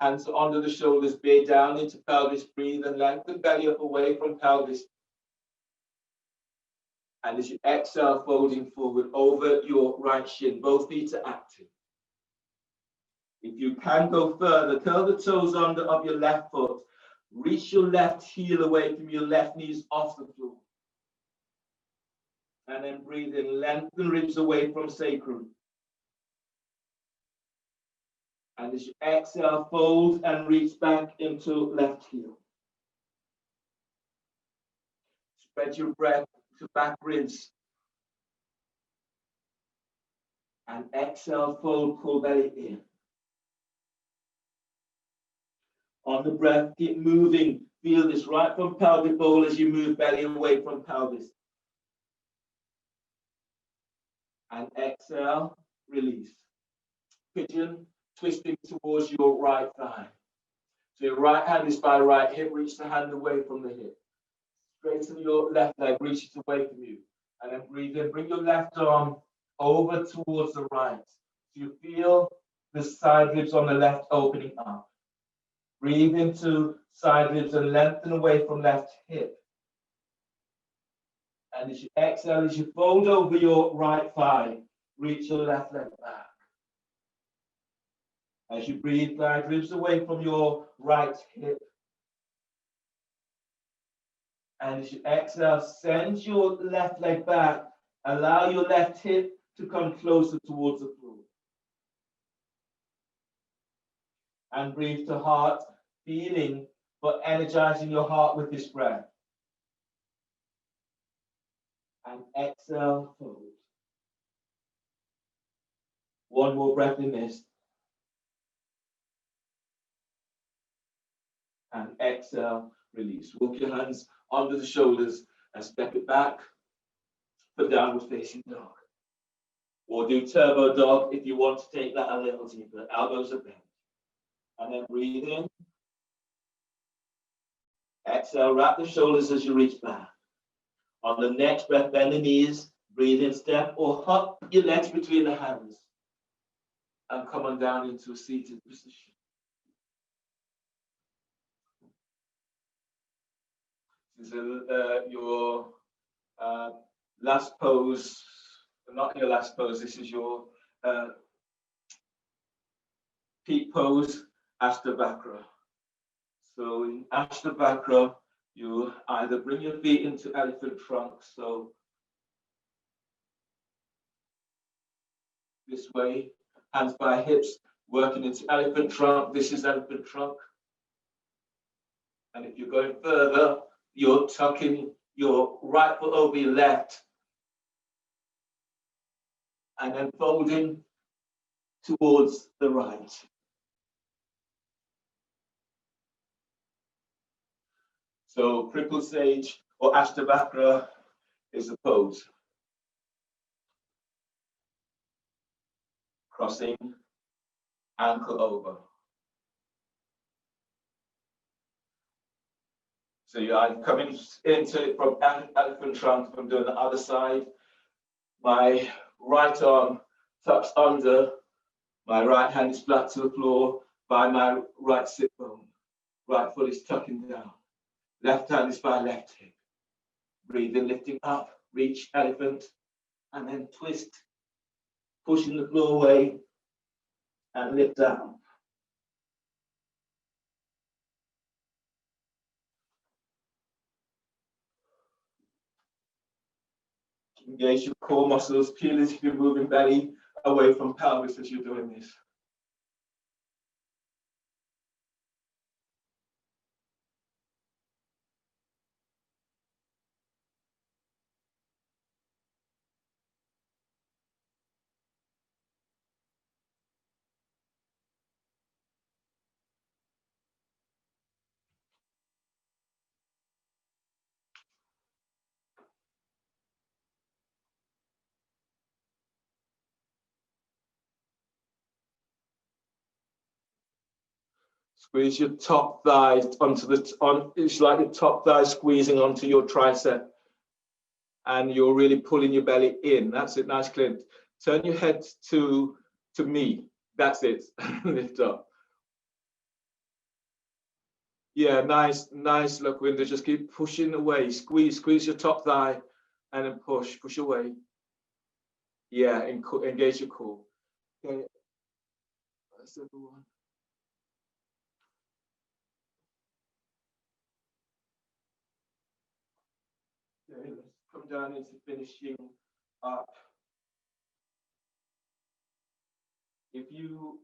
Hands under the shoulders, bear down into pelvis, breathe and lengthen belly up away from pelvis. And as you exhale, folding forward over your right shin, both feet are active. If you can go further, curl the toes under of your left foot. Reach your left heel away from your left knees off the floor. And then breathe in, lengthen ribs away from sacrum. And as you exhale, fold and reach back into left heel. Spread your breath to back ribs. And exhale, fold, pull belly in. On the breath, keep moving. Feel this right from pelvic bowl as you move belly away from pelvis. And exhale, release. Pigeon, twisting towards your right thigh. So your right hand is by right hip, reach the hand away from the hip. Straighten your left leg, reach it away from you. And then breathe in, bring your left arm over towards the right. So you feel the side ribs on the left opening up. Breathe into side ribs and lengthen away from left hip. And as you exhale, as you fold over your right thigh, reach your left leg back. As you breathe, glide ribs away from your right hip. And as you exhale, send your left leg back. Allow your left hip to come closer towards the floor. And breathe to heart, feeling but energizing your heart with this breath. And exhale, fold. One more breath in this. And exhale, release. Walk your hands under the shoulders and step it back for downward facing dog. Or do turbo dog if you want to take that a little deeper. Elbows are bent. And then breathe in. Exhale, wrap the shoulders as you reach back. On the next breath, bend the knees. Breathe in, step or hop your legs between the hands. And come on down into a seated position. This is your last pose, not your last pose, this is your peak pose, Ashtavakra. So in Ashtavakra, you either bring your feet into elephant trunk, so this way, hands by hips, working into elephant trunk, this is elephant trunk. And if you're going further, you're tucking your right foot over your left and then folding towards the right. So crippled sage or Ashtavakra is the pose. Crossing, ankle over. So I'm coming into it from elephant trunk, from doing the other side. My right arm tucks under My right hand is flat to the floor by my right sit bone. Right foot is tucking down. Left hand is by left hip. Breathing, lifting up, reach elephant, and then twist, pushing the floor away, and lift down. Engage your core muscles. Feel as if you're moving belly away from pelvis as you're doing this. Squeeze your top thighs onto it's like your top thigh squeezing onto your tricep. And you're really pulling your belly in. That's it, nice, Clint. Turn your head to me. That's it, lift up. Yeah, nice, nice, Winda. Just keep pushing away. Squeeze your top thigh and then push away. Yeah, engage your core. Okay, that's everyone. Okay, let's come down into finishing up. If you,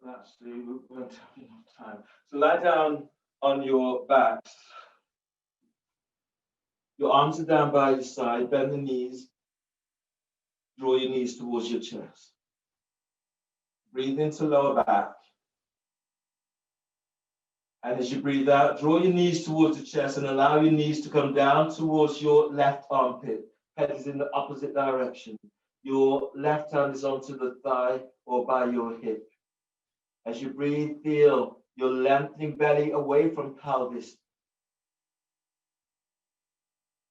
actually, we won't have enough time. So lie down on your backs. Your arms are down by your side, bend the knees. Draw your knees towards your chest. Breathe into lower back. And as you breathe out, draw your knees towards the chest and allow your knees to come down towards your left armpit. Head is in the opposite direction. Your left hand is onto the thigh or by your hip. As you breathe, feel your lengthening belly away from pelvis.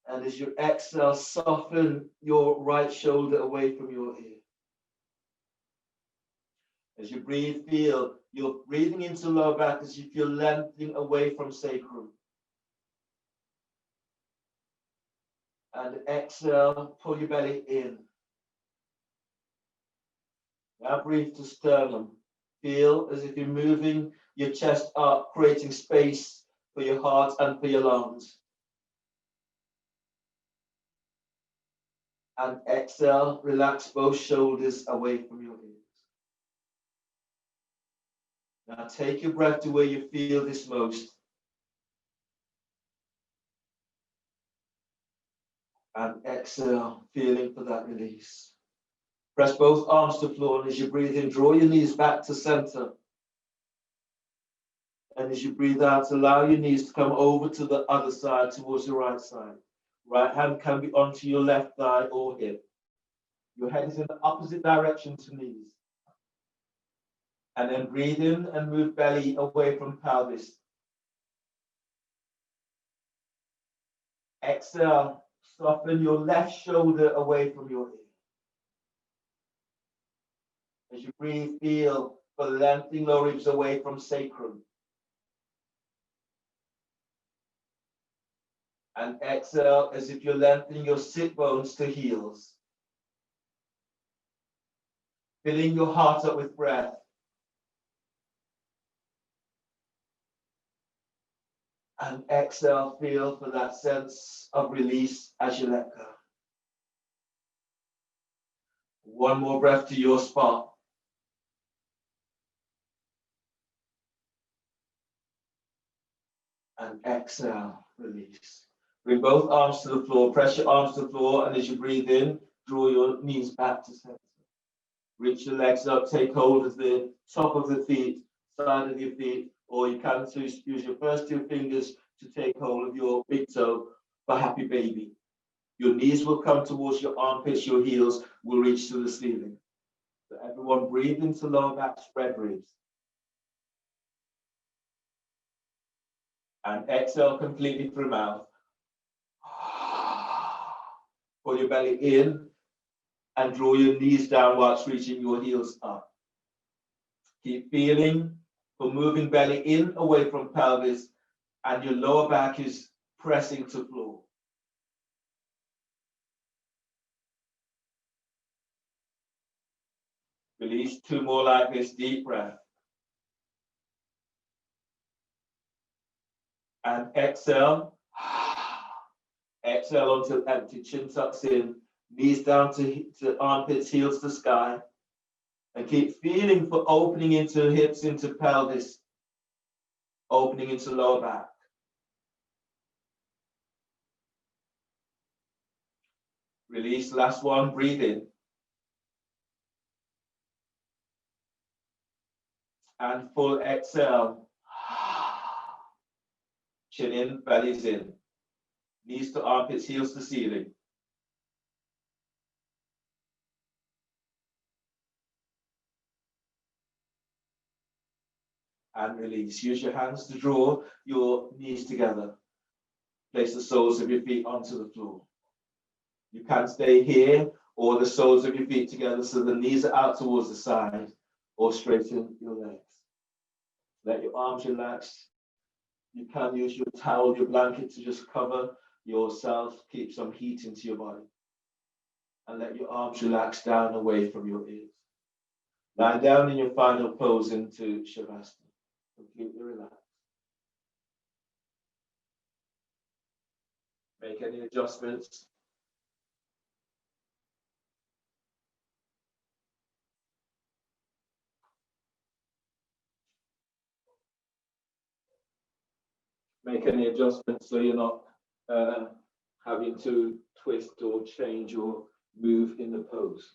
And as you exhale, soften your right shoulder away from your ear. As you breathe, feel you're breathing into lower back as you feel lengthening away from sacrum. And exhale, pull your belly in. Now breathe to sternum. Feel as if you're moving your chest up, creating space for your heart and for your lungs. And exhale, relax both shoulders away from your ears. Now take your breath to where you feel this most. And exhale, feeling for that release. Press both arms to the floor, and as you breathe in, draw your knees back to center. And as you breathe out, allow your knees to come over to the other side, towards the right side. Right hand can be onto your left thigh or hip. Your head is in the opposite direction to knees. And then breathe in and move belly away from pelvis. Exhale, soften your left shoulder away from your ear. As you breathe, feel for lengthening lower ribs away from sacrum. And exhale as if you're lengthening your sit bones to heels. Filling your heart up with breath. And exhale, feel for that sense of release as you let go. One more breath to your spot. And exhale, release. Bring both arms to the floor, press your arms to the floor, and as you breathe in, draw your knees back to center. Reach your legs up, take hold of the top of the feet, side of your feet, or you can use your first two fingers to take hold of your big toe for happy baby. Your knees will come towards your armpits, your heels will reach to the ceiling. So everyone breathe into lower back, spread ribs. And exhale completely through mouth. Pull your belly in and draw your knees down whilst reaching your heels up. Keep feeling for moving belly in away from pelvis, and your lower back is pressing to floor. Release 2 more like this, deep breath. And exhale. Exhale until empty, chin tucks in, knees down to armpits, heels to sky. And keep feeling for opening into hips, into pelvis, opening into lower back. Release, last one, breathe in. And full exhale. Chin in, belly's in. Knees to armpits, heels to ceiling. And release. Use your hands to draw your knees together. Place the soles of your feet onto the floor. You can stay here or the soles of your feet together so the knees are out towards the side, or straighten your legs. Let your arms relax. You can use your towel, your blanket to just cover yourself, keep some heat into your body. And let your arms relax down away from your ears. Lie down in your final pose into Shavasana. Completely relaxed. Make any adjustments. Make any adjustments so you're not having to twist or change or move in the pose.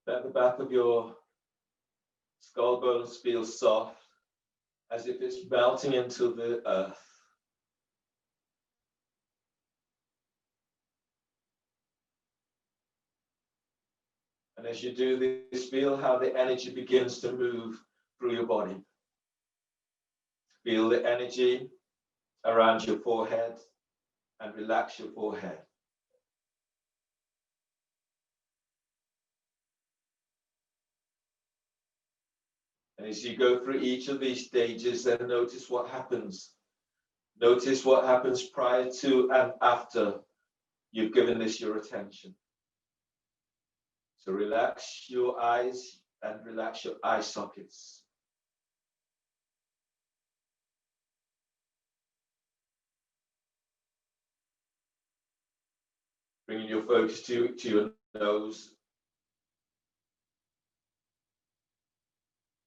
Let the back of your skull bones feel soft, as if it's melting into the earth. And as you do this, feel how the energy begins to move through your body. Feel the energy around your forehead and relax your forehead. And as you go through each of these stages, then notice what happens. Notice what happens prior to and after you've given this your attention. So relax your eyes and relax your eye sockets. Bringing your focus to your nose.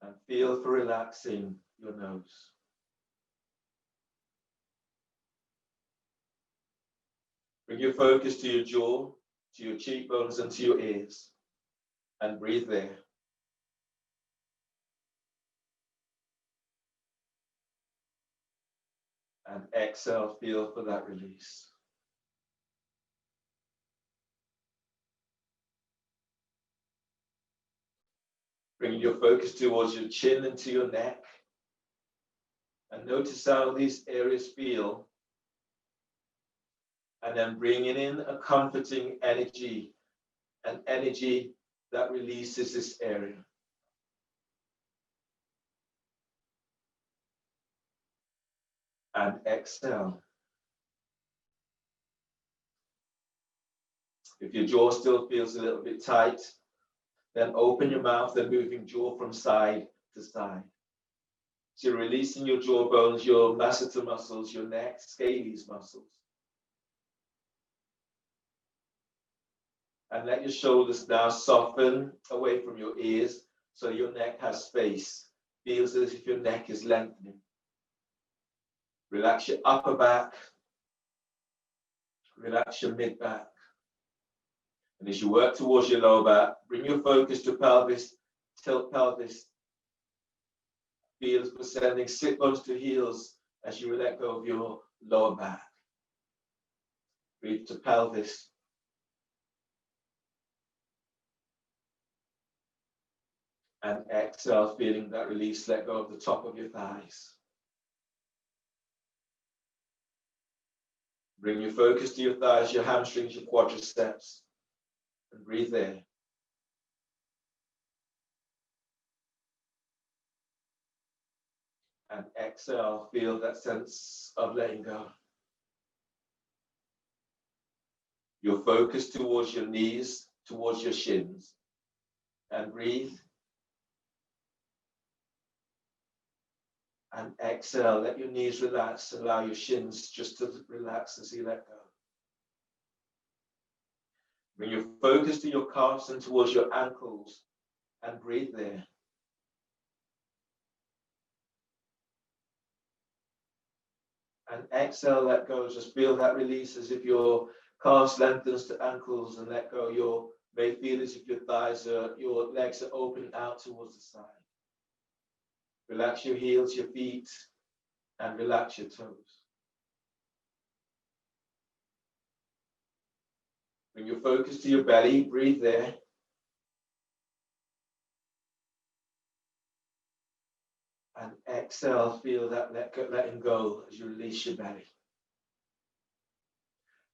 And feel for relaxing your nose. Bring your focus to your jaw, to your cheekbones, and to your ears. And breathe there. And exhale, feel for that release. Bringing your focus towards your chin and to your neck. And notice how these areas feel. And then bringing in a comforting energy, an energy that releases this area. And exhale. If your jaw still feels a little bit tight, then open your mouth and moving jaw from side to side. So you're releasing your jaw bones, your masseter muscles, your neck, scaly muscles. And let your shoulders now soften away from your ears so your neck has space. Feels as if your neck is lengthening. Relax your upper back. Relax your mid back. And as you work towards your lower back, bring your focus to pelvis, tilt pelvis. Feels for sending sit bones to heels as you let go of your lower back. Breathe to pelvis. And exhale, feeling that release, let go of the top of your thighs. Bring your focus to your thighs, your hamstrings, your quadriceps, and breathe there. And exhale, feel that sense of letting go. Your focus towards your knees, towards your shins, and breathe. And exhale, let your knees relax, allow your shins just to relax as you let go. Bring your focus to your calves and towards your ankles, and breathe there. And exhale, let go. Just feel that release as if your calves lengthens to ankles, and let go. You may feel as if your thighs your legs are opening out towards the side. Relax your heels, your feet, and relax your toes. Bring your focus to your belly, breathe there. And exhale, feel that letting go as you release your belly.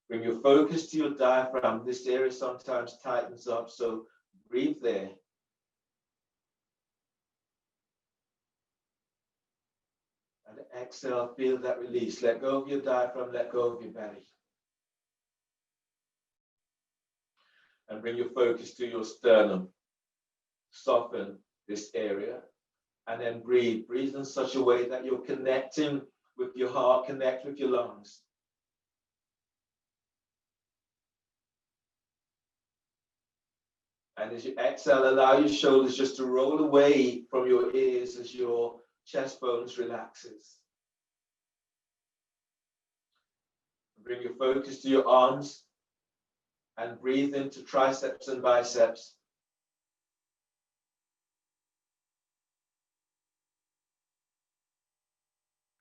Bring your focus to your diaphragm. This area sometimes tightens up, so breathe there. And exhale, feel that release. Let go of your diaphragm, let go of your belly. And bring your focus to your sternum. Soften this area. And then breathe. Breathe in such a way that you're connecting with your heart, connect with your lungs. And as you exhale, allow your shoulders just to roll away from your ears as your chest bones relaxes. Bring your focus to your arms and breathe into triceps and biceps.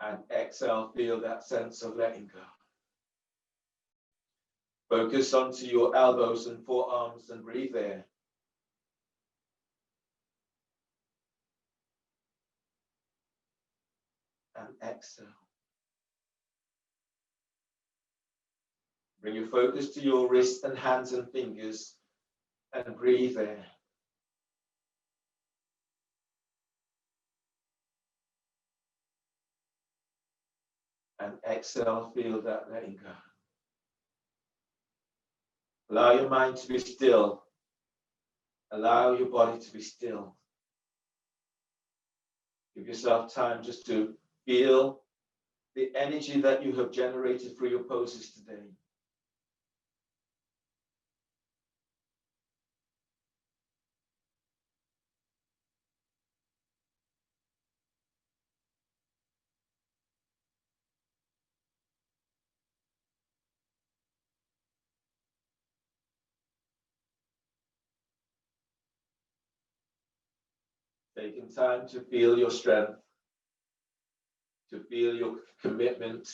And exhale, feel that sense of letting go. Focus onto your elbows and forearms and breathe there. And exhale. Bring your focus to your wrists and hands and fingers and breathe there. And exhale, feel that letting go. Allow your mind to be still. Allow your body to be still. Give yourself time just to feel the energy that you have generated through your poses today. Taking time to feel your strength, to feel your commitment.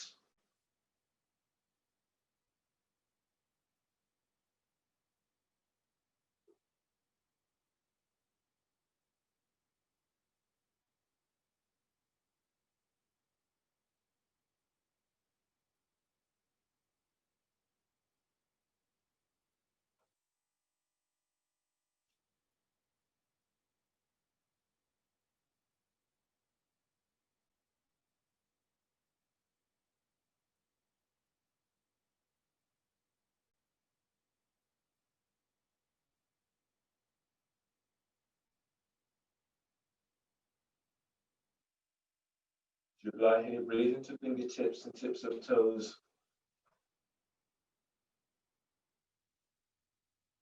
You lie here, breathe into fingertips and tips of toes.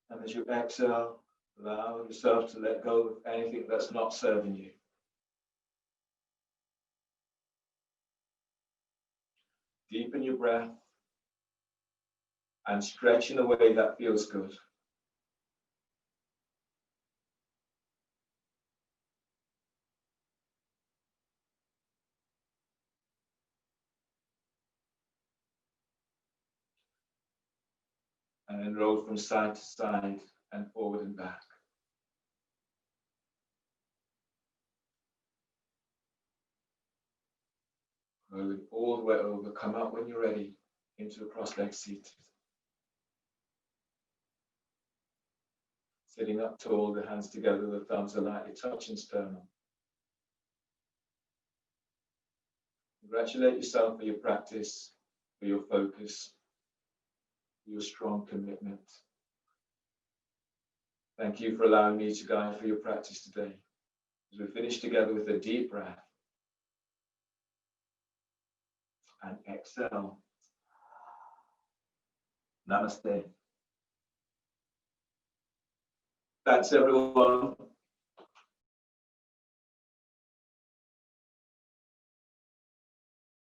And as you exhale, allow yourself to let go of anything that's not serving you. Deepen your breath and stretch in a way that feels good. And then roll from side to side and forward and back. Rolling all the way over. Come out when you're ready. into a cross-legged seat. Sitting up tall, the hands together, the thumbs are lightly touching sternum. Congratulate yourself for your practice, for your focus, for your strong commitment. Thank you for allowing me to guide for your practice today. As we finish together with a deep breath and exhale. Namaste. Thanks everyone.